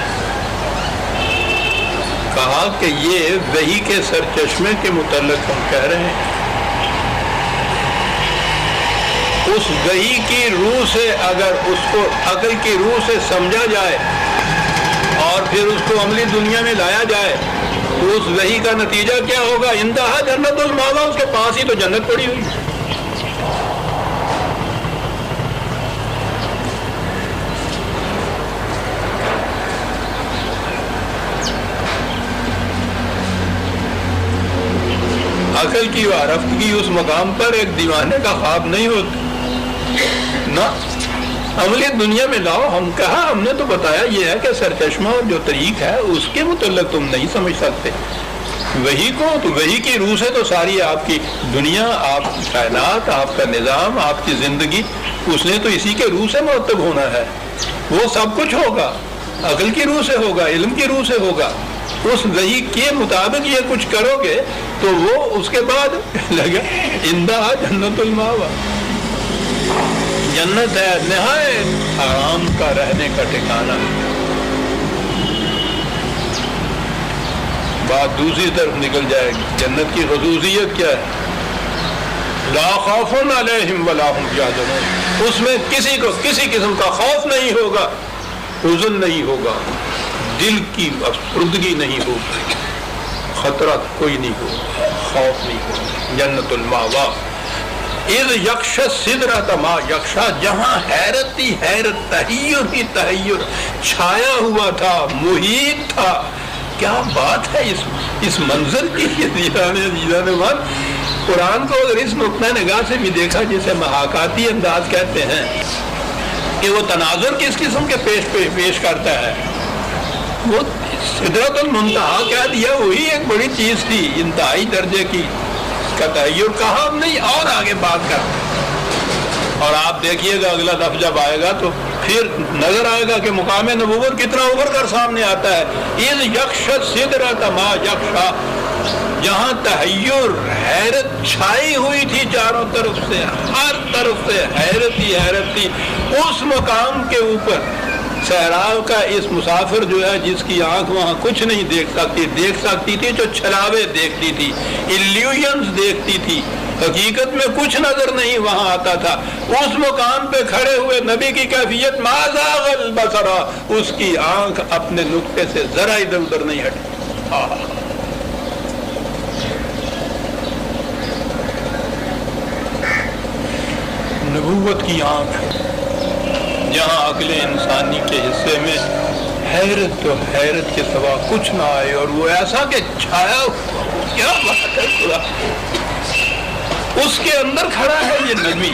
کہا کہ یہ وحی کے سرچشمے کے متعلق ہم کہہ رہے ہیں. اس وحی کی روح سے اگر اس کو عقل کی روح سے سمجھا جائے اور پھر اس کو عملی دنیا میں لایا جائے تو اس وحی کا نتیجہ کیا ہوگا؟ انتہا جنت الماوا، اس کے پاس ہی تو جنت پڑی ہوئی. عقل کی وارفتگی اس مقام پر ایک دیوانے کا خواب نہیں ہوتا نا. عملی دنیا میں لاؤ. ہم نے تو بتایا یہ ہے کہ سرچشمہ اور جو طریق ہے اس کے متعلق تم نہیں سمجھ سکتے. وہی کو تو وہی کی روح سے تو ساری آپ کی دنیا، آپ کی کائنات، آپ کا نظام، آپ کی زندگی، اس نے تو اسی کے روح سے مرتب ہونا ہے. وہ سب کچھ ہوگا عقل کی روح سے ہوگا، علم کی روح سے ہوگا. اس وحی کے مطابق یہ کچھ کرو گے تو وہ اس کے بعد لگا انتہا جنت الماوا، جنت ہے نہایت آرام کا رہنے کا ٹھکانہ. بات دوسری طرف نکل جائے گی. جنت کی خصوصیت کیا ہے؟ لا خوف علیہم ولا هم یحزنون. اس میں کسی کو کسی قسم کا خوف نہیں ہوگا، حزن نہیں ہوگا، دل کی افسردگی نہیں ہوگی، خطرہ کوئی نہیں ہوگا، خوف نہیں ہوگا. جنت الماوا. اذ یکش سدرۃ ما یکشا، جہاں حیرت ہی حیرت، تحیر ہی تحیر چھایا ہوا تھا، محیط تھا. کیا بات ہے اس منظر کی. قرآن کو اگر اس نقطۂ نگاہ سے بھی دیکھا جسے محاکاتی انداز کہتے ہیں کہ وہ تناظر کس قسم کے پیش کرتا ہے. وہ سدرۃ المنتہا کہہ دیا، وہی ایک بڑی چیز تھی انتہائی درجے کی کا تحیر. کہا نہیں اور آگے بات کر. اور آپ دیکھیے گا اگلا لفظ جب آئے گا تو پھر نظر آئے گا کہ مقام نبوت کتنا ابھر کر سامنے آتا ہے. اذ یکش سدرۃ ما یکشا، جہاں تحیر حیرت چھائی ہوئی تھی چاروں طرف سے، ہر طرف سے حیرت ہی حیرت تھی. اس مقام کے اوپر صحرا کا اس مسافر جو ہے جس کی آنکھ وہاں کچھ نہیں دیکھ سکتی تھی، جو چھلاوے دیکھتی تھی، ایلیوژنز دیکھتی تھی، حقیقت میں کچھ نظر نہیں وہاں آتا تھا. اس مقام پہ کھڑے ہوئے نبی کی کیفیت ما زاغ البصر، اس کی آنکھ اپنے نقطے سے ذرا ادھر ادھر نہیں ہٹی. نبوت کی آنکھ جہاں عقل انسانی کے حصے میں حیرت تو حیرت کے سوا کچھ نہ آئے، اور وہ ایسا کہ چھایا ہوا. کیا بات ہے خدا. اس کے اندر کھڑا ہے یہ نبی،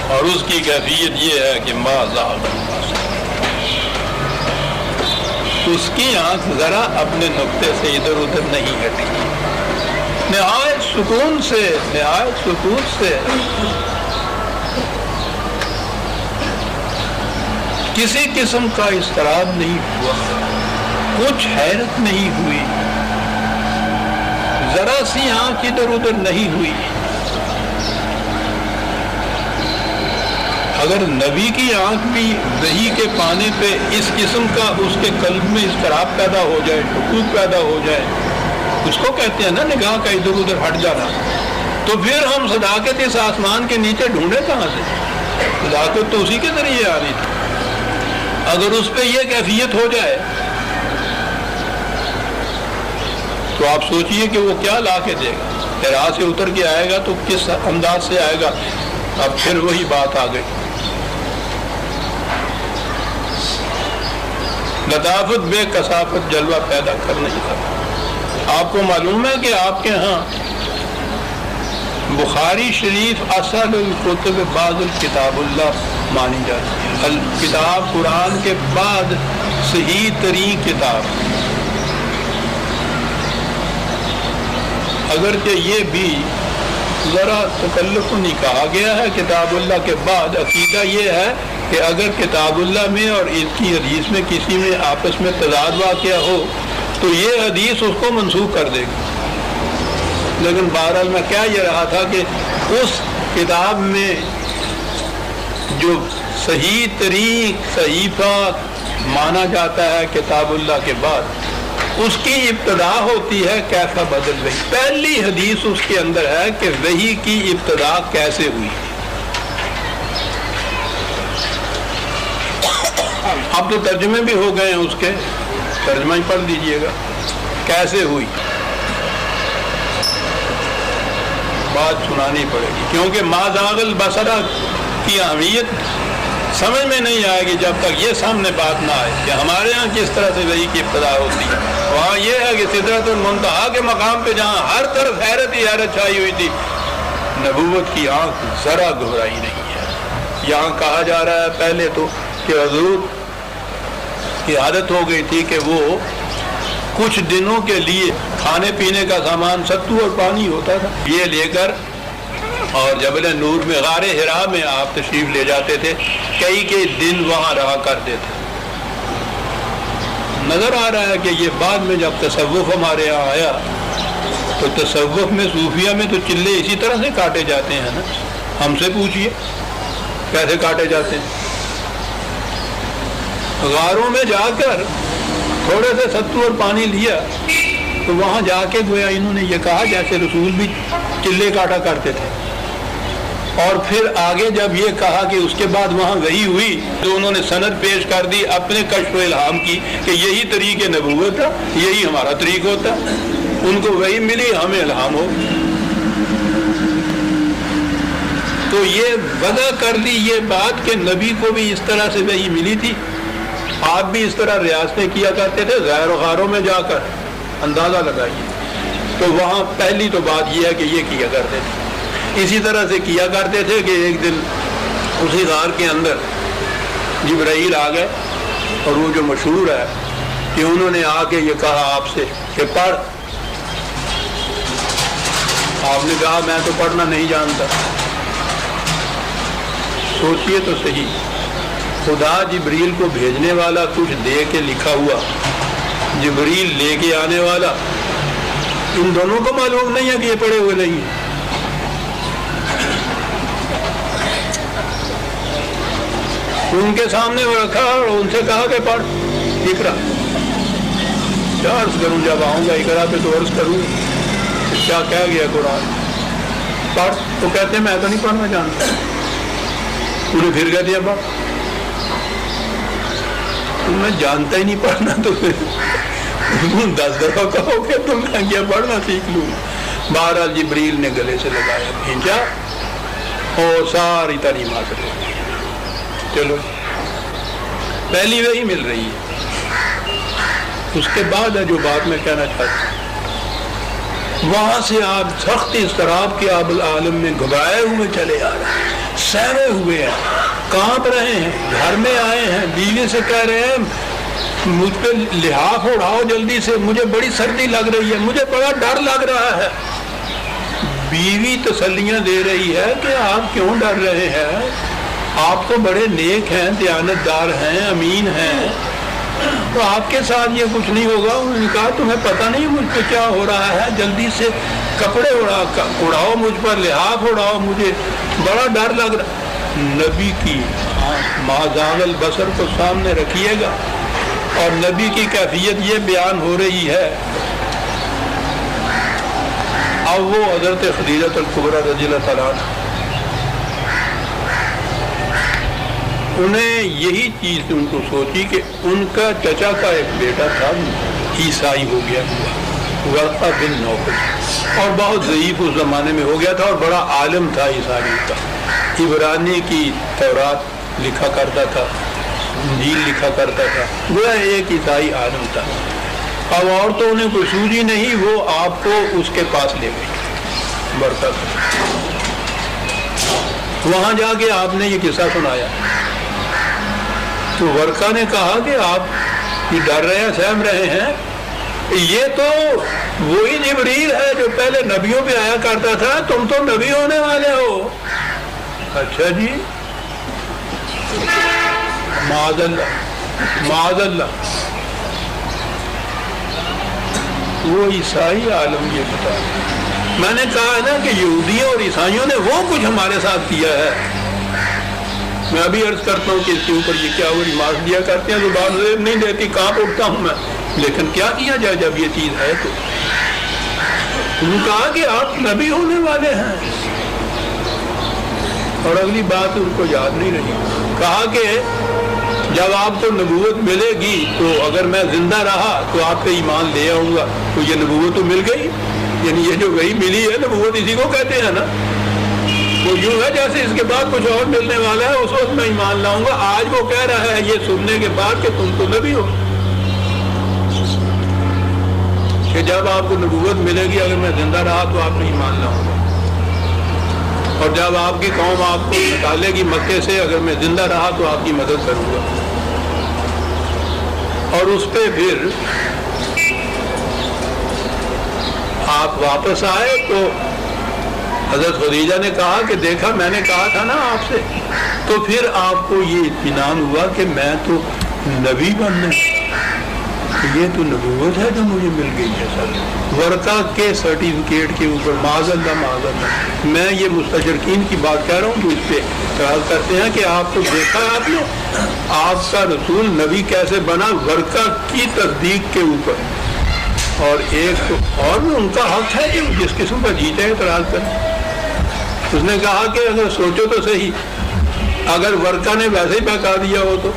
اور اس کی کیفیت یہ ہے کہ ما زاغ البصر، اس کی آنکھ ذرا اپنے نقطے سے ادھر ادھر نہیں ہٹی. نہایت سکون سے کسی قسم کا اضطراب نہیں ہوا، کچھ حیرت نہیں ہوئی، ذرا سی آنکھ ادھر ادھر نہیں ہوئی. اگر نبی کی آنکھ بھی وحی کے پانے پہ اس قسم کا اس کے قلب میں اضطراب پیدا ہو جائے، شکوک پیدا ہو جائے، اس کو کہتے ہیں نا نگاہ کا ادھر ادھر ہٹ جانا، تو پھر ہم صداقت اس آسمان کے نیچے ڈھونڈے کہاں سے؟ صداقت تو اسی کے ذریعے آ رہی تھی. اگر اس پہ یہ کیفیت ہو جائے تو آپ سوچئے کہ وہ کیا لا کے دے گا. راہ سے اتر کے آئے گا تو کس انداز سے آئے گا. اب پھر وہی بات آ گئی. لطافت بے کثافت جلوہ پیدا کر نہیں سکتا. آپ کو معلوم ہے کہ آپ کے ہاں بخاری شریف اصل الکتب بعد الکتاب اللہ مانی جاتی ہے. کتاب قرآن کے بعد صحیح ترین کتاب، اگرچہ یہ بھی ذرا تکلف نہیں کہا گیا ہے کتاب اللہ کے بعد. عقیدہ یہ ہے کہ اگر کتاب اللہ میں اور اس کی حدیث میں کسی میں آپس میں تضاد واقع ہو تو یہ حدیث اس کو منسوخ کر دے گی. لیکن بہرحال میں کیا یہ رہا تھا کہ اس کتاب میں جو صحیح ترین صحیفہ مانا جاتا ہے کتاب اللہ کے بعد، اس کی ابتدا ہوتی ہے کیسا بدل وحی. پہلی حدیث اس کے اندر ہے کہ وحی کی ابتدا کیسے ہوئی. اب تو ترجمے بھی ہو گئے ہیں، اس کے ترجمہ ہی پڑھ دیجئے گا کیسے ہوئی. بات سنانی پڑے گی کیونکہ ما زاغ البصر کی اہمیت سمجھ میں نہیں آئے گی جب تک یہ سامنے بات نہ آئے کہ ہمارے ہاں کس طرح سے وحی کی ابتدا ہوتی ہے. وہاں یہ ہے کہ سدرۃ المنتہا کے مقام پہ جہاں ہر طرف حیرت ہی حیرت چھائی ہوئی تھی، نبوت کی آنکھ ذرا گھبرائی نہیں ہے. یہاں کہا جا رہا ہے پہلے تو کہ حضور کی عادت ہو گئی تھی کہ وہ کچھ دنوں کے لیے کھانے پینے کا سامان ستو اور پانی ہوتا تھا، یہ لے کر اور جبل نور میں غار حرا میں آپ تشریف لے جاتے تھے، کئی دن وہاں رہا کرتے تھے. نظر آ رہا ہے کہ یہ بعد میں جب تصوف ہمارے یہاں آیا تو تصوف میں صوفیہ میں تو چلے اسی طرح سے کاٹے جاتے ہیں نا. ہم سے پوچھئے کیسے کاٹے جاتے ہیں. غاروں میں جا کر تھوڑے سے ستو اور پانی لیا تو وہاں جا کے گویا انہوں نے یہ کہا جیسے رسول بھی چلے کاٹا کرتے تھے. اور پھر آگے جب یہ کہا کہ اس کے بعد وہاں وحی ہوئی تو انہوں نے سند پیش کر دی اپنے کشف و الہام کی کہ یہی طریق نبوت تھا، یہی ہمارا طریق ہوتا. ان کو وحی ملی، ہمیں الہام ہو. تو یہ وضع کر دی یہ بات کہ نبی کو بھی اس طرح سے وحی ملی تھی. آپ بھی اس طرح ریاستیں کیا کرتے تھے غیر و غاروں میں جا کر. اندازہ لگائیے. تو وہاں پہلی تو بات یہ ہے کہ یہ کیا کرتے تھے. اسی طرح سے کیا کرتے تھے کہ ایک دن اسی غار کے اندر جبرائیل آ گئے اور وہ جو مشہور ہے کہ انہوں نے آ کے یہ کہا آپ سے کہ پڑھ. آپ نے کہا میں تو پڑھنا نہیں جانتا. سوچئے تو صحیح، خدا جبریل کو بھیجنے والا کچھ دے کے لکھا ہوا، جبریل لے کے آنے والا، ان دونوں کو معلوم نہیں ہے کہ یہ پڑھے ہوئے نہیں ہیں. ان کے سامنے وہ رکھا اور ان سے کہا کہ پڑھ اقرا. کیا عرض کروں، جب آؤں گا اقرا پہ تو عرض کروں کیا کہہ گیا قرآن. پڑھ تو کہتے ہیں میں تو نہیں پڑھنا جانتا. انہیں پھر کہہ دیا پڑھ. میں جانتا ہی نہیں پڑھنا تو پھر 10 دفعہ کہو کہ تم میں یہ پڑھنا سیکھ لوں. بہرحال جبریل نے گلے سے لگایا، بھیجا اور ساری تعلیم حاصل ہو گئی. چلو پہلی وہی مل رہی ہے. اس کے بعد ہے جو بات میں کہنا چاہتا ہوں، وہاں سے آپ سخت اضطراب کے آب العالم میں گھبرائے ہوئے چلے آ رہے ہیں، سہمے ہوئے ہیں، کانپ رہے ہیں. گھر میں آئے ہیں، بیوی سے کہہ رہے ہیں مجھ پہ لحاف اڑاؤ جلدی سے، مجھے بڑی سردی لگ رہی ہے، مجھے بڑا ڈر لگ رہا ہے. بیوی تسلیاں دے رہی ہے کہ آپ کیوں ڈر رہے ہیں، آپ تو بڑے نیک ہیں، دیانت دار ہیں، امین ہیں، تو آپ کے ساتھ یہ کچھ نہیں ہوگا. انہوں نے کہا تمہیں پتہ نہیں مجھ پہ کیا ہو رہا ہے، جلدی سے کپڑے اڑاؤ مجھ پر، لحاف اڑاؤ، مجھے بڑا ڈر لگ رہا. نبی کی ما زاغ البصر کو سامنے رکھیے گا اور نبی کی کیفیت یہ بیان ہو رہی ہے. اب وہ حضرت خدیجہ الکبریٰ رضی اللہ تعالیٰ عنہ، انہیں یہی چیز ان کو سوچی کہ ان کا چچا کا ایک بیٹا تھا عیسائی ہو گیا ہوا، ورقہ بن نوفل، اور بہت ضعیف اس زمانے میں ہو گیا تھا اور بڑا عالم تھا عیسائی کا. عبرانی کی تورات لکھا کرتا تھا، انجیل لکھا کرتا تھا، وہ ایک عیسائی عالم تھا. اب اور تو انہیں کوئی سوجی نہیں، وہ آپ کو اس کے پاس لے گئی ورقہ کو. وہاں جا کے آپ نے یہ قصہ سنایا تو ورقہ نے کہا کہ آپ یہ ڈر رہے ہیں، سہم رہے ہیں، یہ تو وہی جبریل ہے جو پہلے نبیوں پہ آیا کرتا تھا، تم تو نبی ہونے والے ہو. اچھا جی، معاذ اللہ معاذ اللہ. وہ عیسائی عالم یہ بتا میں نے کہا ہے نا کہ یہودیوں اور عیسائیوں نے وہ کچھ ہمارے ساتھ کیا ہے. میں ابھی عرض کرتا ہوں کہ اس کے اوپر یہ کیا وہ ریمارک دیا کرتے ہیں, زبان زیب نہیں دیتی, کہاں اٹھتا ہوں میں, لیکن کیا کیا جائے جب یہ چیز ہے. تو انہوں نے کہا کہ آپ نبی ہونے والے ہیں, اور اگلی بات ان کو یاد نہیں رہی. کہا کہ جب آپ کو نبوت ملے گی تو اگر میں زندہ رہا تو آپ پہ ایمان لے آؤں گا. تو یہ نبوت تو مل گئی, یعنی یہ جو وہی ملی ہے نبوت اسی کو کہتے ہیں نا. وہ یوں ہے جیسے اس کے بعد کچھ اور ملنے والا ہے, اس وقت میں ایمان لاؤں گا. آج وہ کہہ رہا ہے یہ سننے کے بعد کہ تم تو نبی ہو, کہ جب آپ کو نبوت ملے گی اگر میں زندہ رہا تو آپ نے ایمان لاؤں گا, اور جب آپ کی قوم آپ کو نکالے گی مکے سے اگر میں زندہ رہا تو آپ کی مدد کروں گا. اور اس پہ پھر آپ واپس آئے تو حضرت خدیجہ نے کہا کہ دیکھا میں نے کہا تھا نا آپ سے, تو پھر آپ کو یہ اطمینان ہوا کہ میں تو نبی بننے, یہ تو نبوت ہے جو مجھے مل گئی ہے. سر ورقہ کے سرٹیفکیٹ کے اوپر معاذ اللہ, میں یہ مستشرقین کی بات کہہ رہا ہوں جو اس پہ اعتراض کرتے ہیں کہ آپ کو دیکھا آپ نے, آپ کا رسول نبی کیسے بنا ورقہ کی تصدیق کے اوپر. اور ایک تو اور بھی ان کا حق ہے کہ جس قسم کا جیتے اعتراض کریں. اس نے کہا کہ اگر سوچو تو صحیح, اگر ورقہ نے ویسے ہی بہکا دیا ہو تو,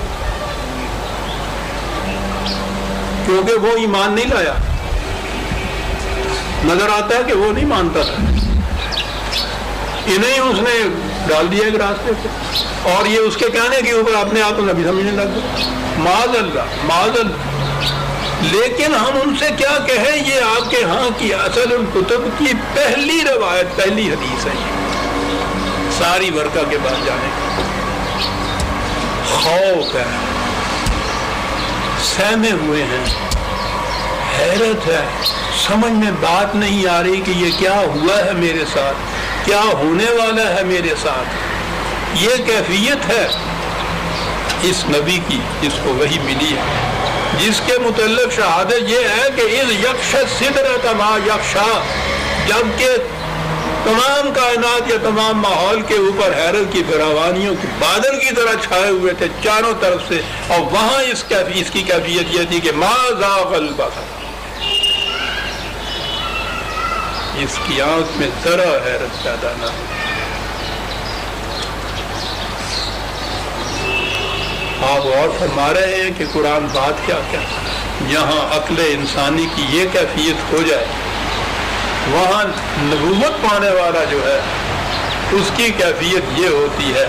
کیونکہ وہ ایمان نہیں لایا, نظر آتا ہے کہ وہ نہیں مانتا تھا, انہیں اس نے ڈال دیا ایک راستے پہ, اور یہ اس کے کہنے کے اوپر اپنے آپ کو نبی سمجھنے لگ گئے. معاذ اللہ معاذ اللہ. لیکن ہم ان سے کیا کہیں, یہ آپ کے ہاں کی اصل الکتب کی پہلی روایت, پہلی حدیث ہے ساری ورقہ کے بعد جانے کا. خوف ہے, سہمے ہوئے ہیں, حیرت ہے, سمجھ میں بات نہیں آ رہی کہ یہ کیا ہوا ہے میرے ساتھ, کیا ہونے والا ہے میرے ساتھ. یہ کیفیت ہے اس نبی کی جس کو وحی ملی ہے, جس کے متعلق شہادت یہ ہے کہ اذ یغشی السدرۃ ما یغشی, جبکہ تمام کائنات یا تمام ماحول کے اوپر حیرت کی فراوانیوں کی بادل کی طرح چھائے ہوئے تھے چاروں طرف سے, اور وہاں اس کی کیفیت یہ تھی کہ ما زاغ البصر, اس کی آنکھ میں ذرا حیرت پیدا نہ ہو. آپ اور فرما رہے ہیں کہ قرآن بات کیا کیا, یہاں عقل انسانی کی یہ کیفیت ہو جائے, وہاں نبوت پانے والا جو ہے اس کی کیفیت یہ ہوتی ہے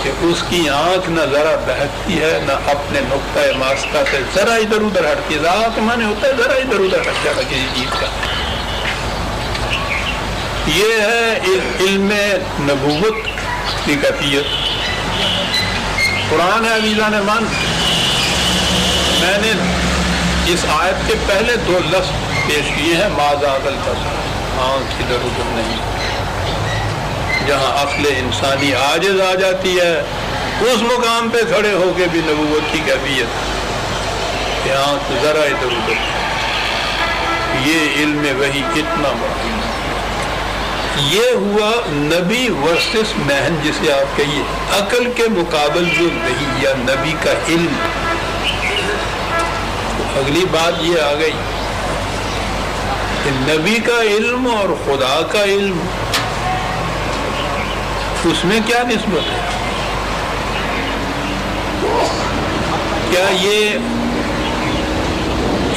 کہ اس کی آنکھ نہ ذرا بہکتی ہے نہ اپنے نقطۂ ماسکہ سے ذرا ادھر ادھر ہٹتی ہے. ذرا کے معنی ہوتا ہے ذرا ادھر ادھر ہٹ جانا کسی چیز کا. یہ ہے علم نبوت کی کیفیت. قرآن ہے عزیزان من, میں نے اس آیت کے پہلے 2 لفظ پیش کیے ہیں, ما زاغ البصر, آنکھ ادھر ادھر نہیں. جہاں عقل انسانی عاجز آ جاتی ہے اس مقام پہ کھڑے ہو کے بھی نبوت کی کیفیت کہ آنکھ ذرا ادھر ادھر. یہ علم وحی اتنا بڑا. یہ ہوا نبی ورسس مہن, جسے آپ کہیے عقل کے مقابل جو وحی یا نبی کا علم. اگلی بات یہ آ گئی کہ نبی کا علم اور خدا کا علم, اس میں کیا نسبت ہے؟ کیا یہ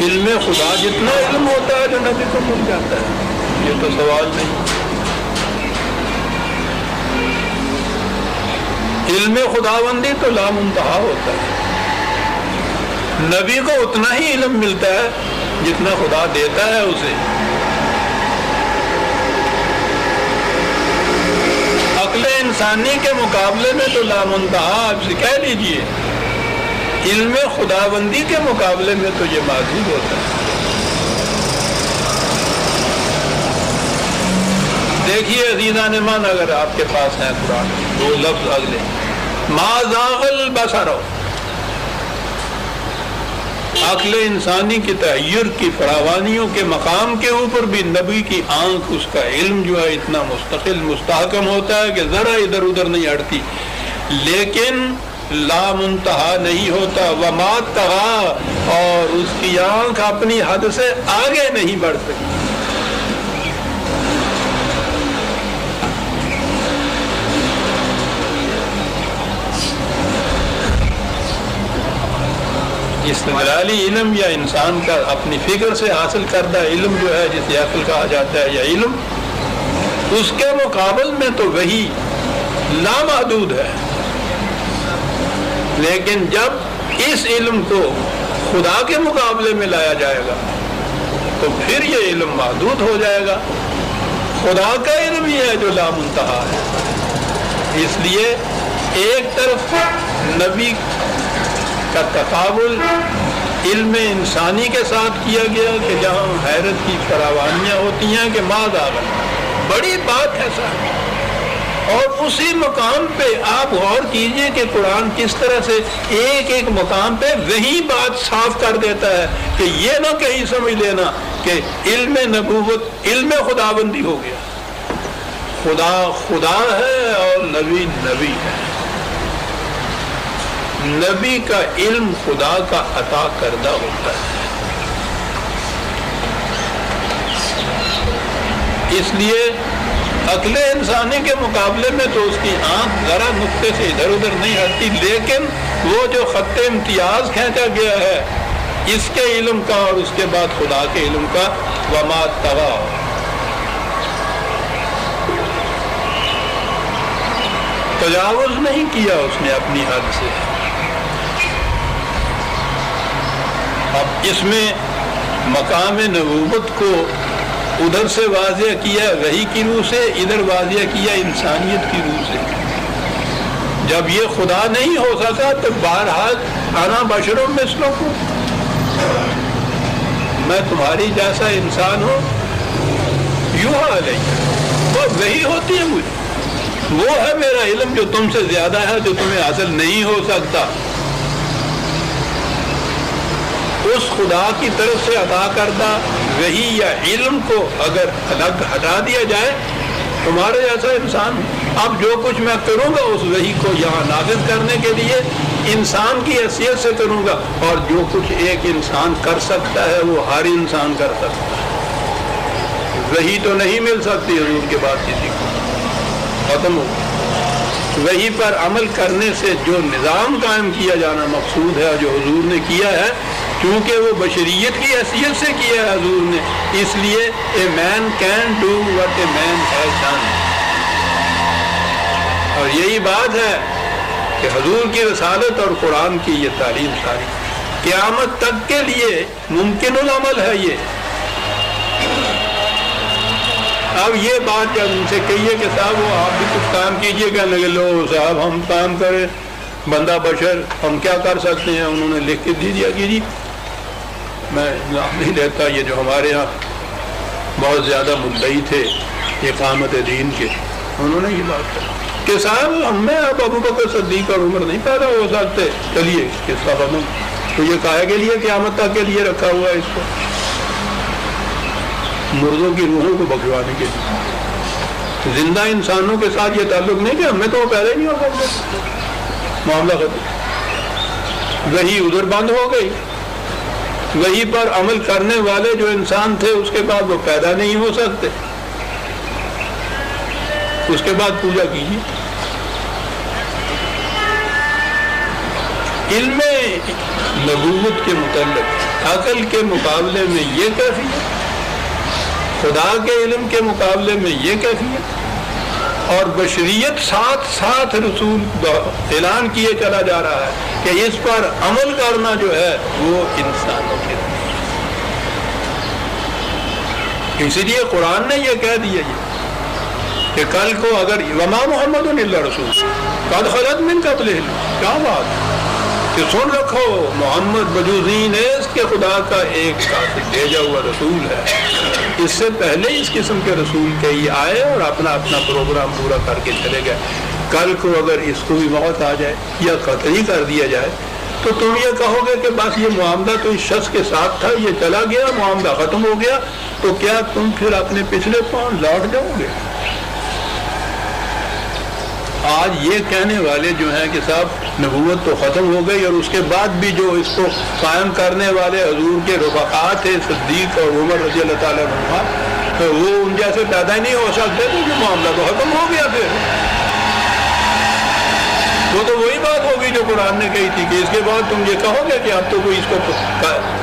علم خدا جتنا علم ہوتا ہے جو نبی کو مل جاتا ہے؟ یہ تو سوال نہیں. علم خداوندی تو لامنتہا ہوتا ہے, نبی کو اتنا ہی علم ملتا ہے جتنا خدا دیتا ہے اسے. عقل انسانی کے مقابلے میں تو لامنتہا, آپ سے کہہ لیجئے علم خداوندی کے مقابلے میں تو یہ محدود ہوتا ہے. دیکھیے عزیزان من, اگر آپ کے پاس ہیں قرآن 2 لفظ اگلے, ما زاغ البصر, عقل انسانی کی تحیر کی فراوانیوں کے مقام کے اوپر بھی نبی کی آنکھ، اس کا علم جو ہے اتنا مستقل مستحکم ہوتا ہے کہ ذرا ادھر ادھر نہیں ہٹتی، لیکن لا منتہا نہیں ہوتا، وما طغا، اور اس کی آنکھ اپنی حد سے آگے نہیں بڑھ سکتی۔ استدلالی علم یا انسان کا اپنی فکر سے حاصل کردہ علم جو ہے، جسے عقل کہا جاتا ہے یا علم، اس کے مقابل میں تو وہی لامحدود ہے، لیکن جب اس علم کو خدا کے مقابلے میں لایا جائے گا تو پھر یہ علم محدود ہو جائے گا۔ خدا کا علم ہی ہے جو لامنتہا ہے۔ اس لیے ایک طرف نبی کا تقابل علم انسانی کے ساتھ کیا گیا کہ جہاں حیرت کی فراوانیاں ہوتی ہیں کہ ماذ آگا، بڑی بات ہے صاحب، اور اسی مقام پہ آپ غور کیجئے کہ قرآن کس طرح سے ایک ایک مقام پہ وہی بات صاف کر دیتا ہے کہ یہ نہ کہیں سمجھ لینا کہ علم نبوت علم خداوندی ہو گیا۔ خدا خدا ہے اور نبی نبی ہے۔ نبی کا علم خدا کا عطا کردہ ہوتا ہے، اس لیے عقل انسانی کے مقابلے میں تو اس کی آنکھ ذرا نقطے سے ادھر ادھر نہیں ہٹتی، لیکن وہ جو خط امتیاز کھینچا گیا ہے اس کے علم کا اور اس کے بعد خدا کے علم کا، وما طغا، تجاوز نہیں کیا اس نے اپنی حد سے۔ اب اس میں مقام نبوت کو ادھر سے واضح کیا وحی کی روح سے، ادھر واضح کیا انسانیت کی روح سے۔ جب یہ خدا نہیں ہو سکا تو بہرحال انا بشر مثلکم، میں تمہاری جیسا انسان ہوں، یوحی الیہ، وہ وحی ہوتی ہے مجھے، وہ ہے میرا علم جو تم سے زیادہ ہے، جو تمہیں حاصل نہیں ہو سکتا۔ اس خدا کی طرف سے عطا کردہ وحی یا علم کو اگر الگ ہٹا دیا جائے، تمہارے جیسا انسان، اب جو کچھ میں کروں گا اس وحی کو یہاں نافذ کرنے کے لیے انسان کی حیثیت سے کروں گا، اور جو کچھ ایک انسان کر سکتا ہے وہ ہر انسان کر سکتا ہے۔ وحی تو نہیں مل سکتی حضور کے بعد کسی کو، ختم ہو۔ وحی پر عمل کرنے سے جو نظام قائم کیا جانا مقصود ہے، جو حضور نے کیا ہے، کیونکہ وہ بشریت کی حیثیت سے کیا ہے حضور نے، اس لیے a man can do what a man has done. اور یہی بات ہے کہ حضور کی رسالت اور قرآن کی یہ تعلیم ساری قیامت تک کے لیے ممکن العمل ہے۔ یہ اب یہ بات جب ان سے کہیے کہ صاحب وہ آپ بھی کچھ کام کیجئے، کہنے لگے لو صاحب ہم کام کریں، بندہ بشر ہم کیا کر سکتے ہیں؟ انہوں نے لکھ کے دے دیا کہ جی میں نام نہیں لیتا، یہ جو ہمارے یہاں بہت زیادہ مدعی تھے اقامت دین کے، انہوں نے یہ بات کہا کہ صاحب ہم میں اب ابو بکر صدیق اور عمر نہیں پیدا ہو سکتے، چلیے کس کا ختم، تو یہ کہے کے لیے قیامت تک کے لیے رکھا ہوا ہے اس کو، مردوں کی روحوں کو بخشوانے کے لیے۔ زندہ انسانوں کے ساتھ یہ تعلق نہیں کہ ہمیں تو وہ پیدا ہی نہیں ہو سکتے، معاملہ ختم۔ وہی ادھر بند ہو گئی، وہی پر عمل کرنے والے جو انسان تھے اس کے بعد وہ پیدا نہیں ہو سکتے، اس کے بعد پوجا کیجیے۔ علم نبوت کے متعلق عقل کے مقابلے میں یہ کیفیت، خدا کے علم کے مقابلے میں یہ کیفیت، اور بشریت ساتھ ساتھ رسول اعلان کیے چلا جا رہا ہے کہ اس پر عمل کرنا جو ہے وہ انسانوں کے، اسی لیے قرآن نے یہ کہہ دیا کہ کل کو اگر وما محمد الا رسول قد خلت من قبلہ، کیا بات کہ سن رکھو محمد بجوزین ہے اس کے خدا کا ایک بھیجا ہوا رسول ہے، اس سے پہلے اس قسم کے رسول کئی آئے اور اپنا پروگرام پورا کر کے چلے گئے۔ کل کو اگر اس کو بھی موت آ جائے یا قتل ہی کر دیا جائے تو تم یہ کہو گے کہ بس یہ معاملہ تو اس شخص کے ساتھ تھا، یہ چلا گیا، معاملہ ختم ہو گیا، تو کیا تم پھر اپنے پچھلے پاؤں لوٹ جاؤ گے؟ آج یہ کہنے والے جو ہیں کہ صاحب نبوت تو ختم ہو گئی، اور اس کے بعد بھی جو اس کو قائم کرنے والے حضور کے رفقا تھے صدیق اور عمر رضی اللہ تعالیٰ عنہ، تو وہ ان جیسے پیدا ہی نہیں ہو سکتے، تو یہ معاملہ تو ختم ہو گیا پھر۔ وہ تو وہی بات ہوگی جو قرآن نے کہی تھی کہ اس کے بعد تم یہ کہو گے کہ اب تو کوئی اس کو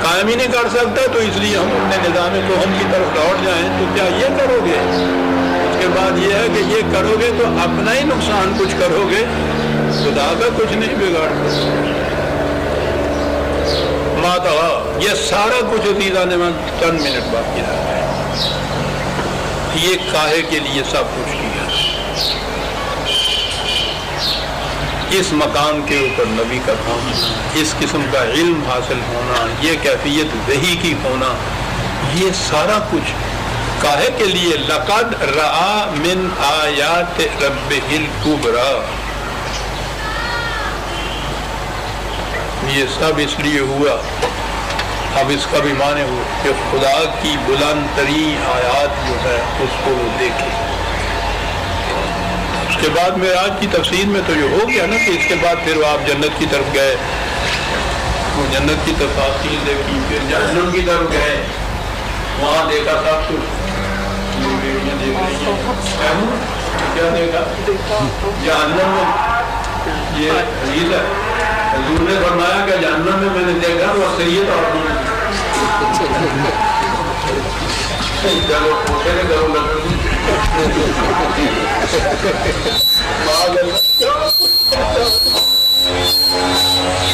قائم ہی نہیں کر سکتا، تو اس لیے ہم اپنے نظام کوہن کی طرف لوٹ جائیں، تو کیا یہ کرو گے؟ اس کے بعد یہ ہے کہ یہ کرو گے تو اپنا ہی نقصان کچھ کرو گے، خدا کا کچھ نہیں بگاڑ ماتا۔ یہ سارا کچھ عزیزان میں چند منٹ باقی رہ گئے، یہ کاہے کے لیے سب کچھ کیا، اس مقام کے اوپر نبی کا کام، اس قسم کا علم حاصل ہونا، یہ کیفیت وحی کی ہونا، یہ سارا کچھ کاہے کے لیے؟ لقد رأى من آیات ربہ الکبریٰ، یہ سب اس لیے ہوا۔ اب اس کا بھی معنی ہو کہ خدا کی بلند ترین آیات جو ہے اس کو وہ دیکھے۔ اس کے بعد معراج کی تفسیر میں تو یہ ہو گیا نا کہ اس کے بعد پھر آپ جنت کی طرف گئے، وہ جنت کی تفاصیل دیکھی، پھر جہنم کی طرف گئے، وہاں دیکھا سب کچھ، کیا دیکھا جہنم میں؟ یہ حدیث ہے، حضور نے فرمایا کہ جہنم میں نے دیکھا وہ سید اور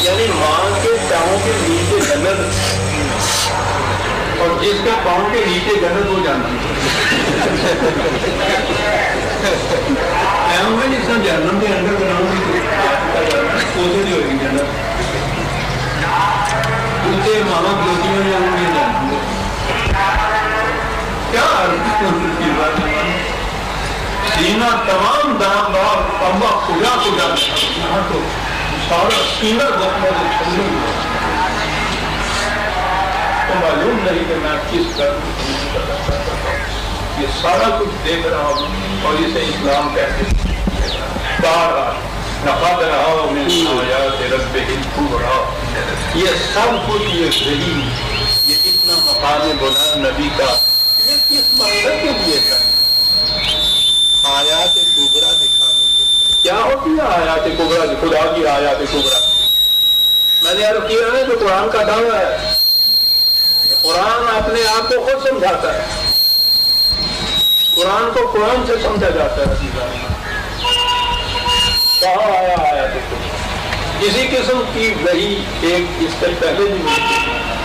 یعنی ماں کے پاؤں کے نیچے جنت، اور جس کے پاؤں کے نیچے جنت وہ جانا جس طرح جہنم کے اندر بناؤں گی کوشش ہوگی جنت، دوسرے ماما دوستیوں میں آؤں گی جہنم کیا سینہ تمام دام دار پمبا کھجا کھجا یہاں تو سارا سینہ زخموں سے چھلنی تو معلوم نہیں کہ میں کس طرح یہ سارا کچھ دیکھ رہا ہوں، اور اسے اسلام کہتے ہیں۔ بارہ نقد رہا من آیات ربہ الکبریٰ، یہ سب کچھ یہ صحیح، یہ اتنا مقام بلند نبی کا یہ کس مقصد کے لیے تھا؟ آیات کبریٰ دکھانے کے۔ کیا ہوتی ہے آیات کبریٰ؟ خدا کی آیات کبریٰ میں نے عرض کیا ہے جو قرآن کا دعویٰ ہے، قرآن اپنے آپ کو خود سمجھاتا ہے، قرآن کو قرآن سے سمجھا جاتا ہے۔ کہاں آیا آیات کبریٰ؟ اسی قسم کی وحی ایک اس سے پہلے بھی ملی تھی،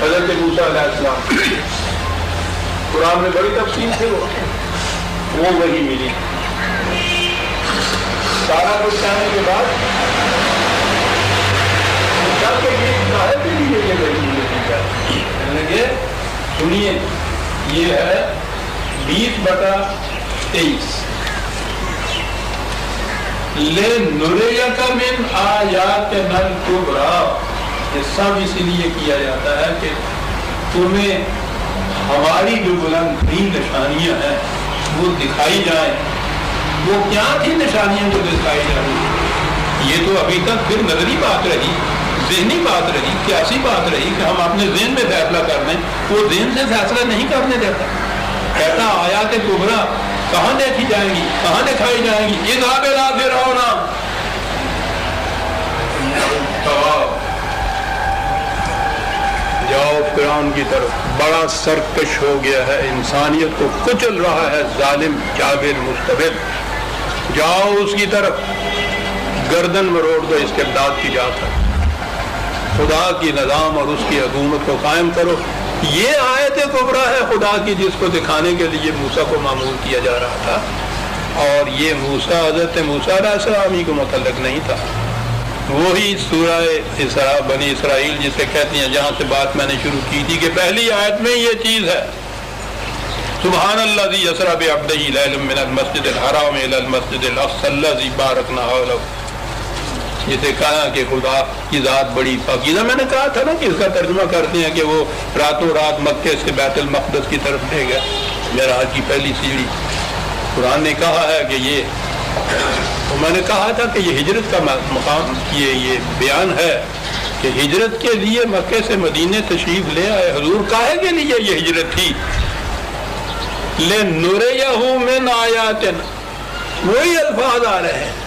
حضرت موسیٰ علیہ السلام، قرآن میں بڑی تفصیل سے وہ وحی ملی۔ سارا کچھ کہنے کے بعد جب کہ یہ کاہے کے لیے یہ وحی ملی ہے، سنیے یہ ہے 20/23 لِنُرِيَكَ مِنْ آیَاتِنَا الْکُبریٰ، یہ سب اسی لیے کیا جاتا ہے کہ تمہیں ہماری جو بلند ترین نشانیاں ہیں وہ دکھائی جائیں۔ وہ کیا تھی نشانیاں جو دکھائی جا رہی؟ یہ تو ابھی تک پھر نظری بات رہی، ذہنی بات رہی، قیاسی بات رہی کہ ہم اپنے ذہن میں فیصلہ کر لیں، وہ ذہن سے فیصلہ نہیں کرنے دیتا، کہتا آیات کبریٰ کہاں دیکھی جائیں گی، کہاں دکھائی جائیں گی؟ اذهب الى فرعون، جاؤ فرعون کی طرف، بڑا سرکش ہو گیا ہے، انسانیت کو کچل رہا ہے ظالم جابر مستبد، جاؤ اس کی طرف، گردن مروڑ دو استبداد کی جات ہے، خدا کی نظام اور اس کی حکومت کو قائم کرو۔ یہ آیت کبریٰ ہے خدا کی، جس کو دکھانے کے لیے موسیٰ کو معمول کیا جا رہا تھا، اور یہ موسیٰ حضرت موسیٰ علیہ السلام ہی کو متعلق نہیں تھا، وہی سورہ اسراء بنی اسرائیل جسے کہتے ہیں، جہاں سے بات میں نے شروع کی تھی کہ پہلی آیت میں یہ چیز ہے، سبحان الذی اسریٰ بعبدہ لیلا من المسجد الحرام الی المسجد الاقصی الذی بارکنا حولہ، جسے کہا کہ خدا کی ذات بڑی پاکیزہ. میں نے کہا تھا نا کہ اس کا ترجمہ کرتے ہیں کہ وہ راتوں رات مکے سے بیت المقدس کی طرف لے گیا معراج کی پہلی سیڑھی. قرآن نے کہا ہے کہ یہ، تو میں نے کہا تھا کہ یہ ہجرت کا مقام، یہ بیان ہے کہ ہجرت کے لیے مکے سے مدینے تشریف لے آئے. حضور کاہے کے لیے یہ ہجرت تھی؟ لِنُرِيَهُ مِنْ آیَاتِنَا، وہی الفاظ آ رہے ہیں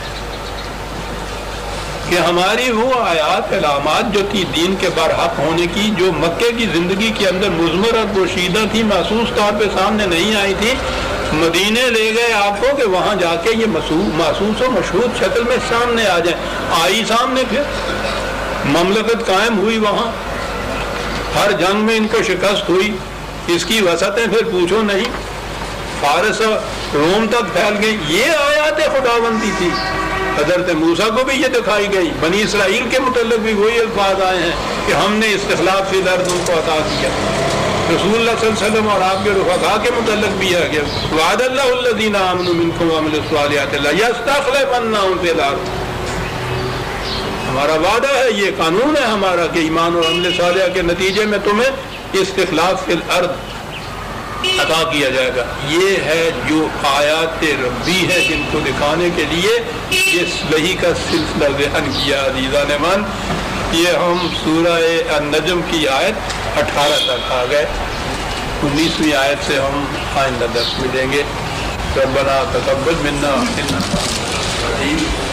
کہ ہماری وہ آیات علامات جو تھی دین کے برحق ہونے کی، جو مکے کی زندگی کے اندر مضمر اور پوشیدہ تھی، محسوس طور پہ سامنے نہیں آئی تھی، مدینے لے گئے آپ کو کہ وہاں جا کے یہ محسوس و مشہود شکل میں سامنے آ جائیں. آئی سامنے، پھر مملکت قائم ہوئی وہاں، ہر جنگ میں ان کو شکست ہوئی. اس کی وسعتیں پھر پوچھو نہیں، فارس روم تک پھیل گئی. یہ آیات خداوندی تھی. حضرت موسیٰ کو بھی یہ دکھائی گئی. بنی اسرائیل کے متعلق بھی وہی الفاظ آئے ہیں کہ ہم نے استخلاف فی الارض ان کو عطا کیا. رسول اللہ صلی اللہ علیہ وسلم اور آپ کے رفقاء کے متعلق بھی ہے کہ وعد اللہ الذین آمنوا منکم وعملوا الصالحات لیستخلفنہم فی الارض. ہمارا وعدہ ہے، یہ قانون ہے ہمارا کہ ایمان اور عمل صالحہ کے نتیجے میں تمہیں استخلاف فی الارض عطا کیا جائے گا. یہ ہے جو آیات ربی ہے جن کو دکھانے کے لیے یہ وحی کا سلسلہ ذہن کیا. عزیزان من، یہ ہم سورہ النجم کی آیت 18 تک آ گئے. 19ویں آیت سے ہم آئندہ درس ملیں گے. ربنا تقبل منا انک انت السمیع العلیم.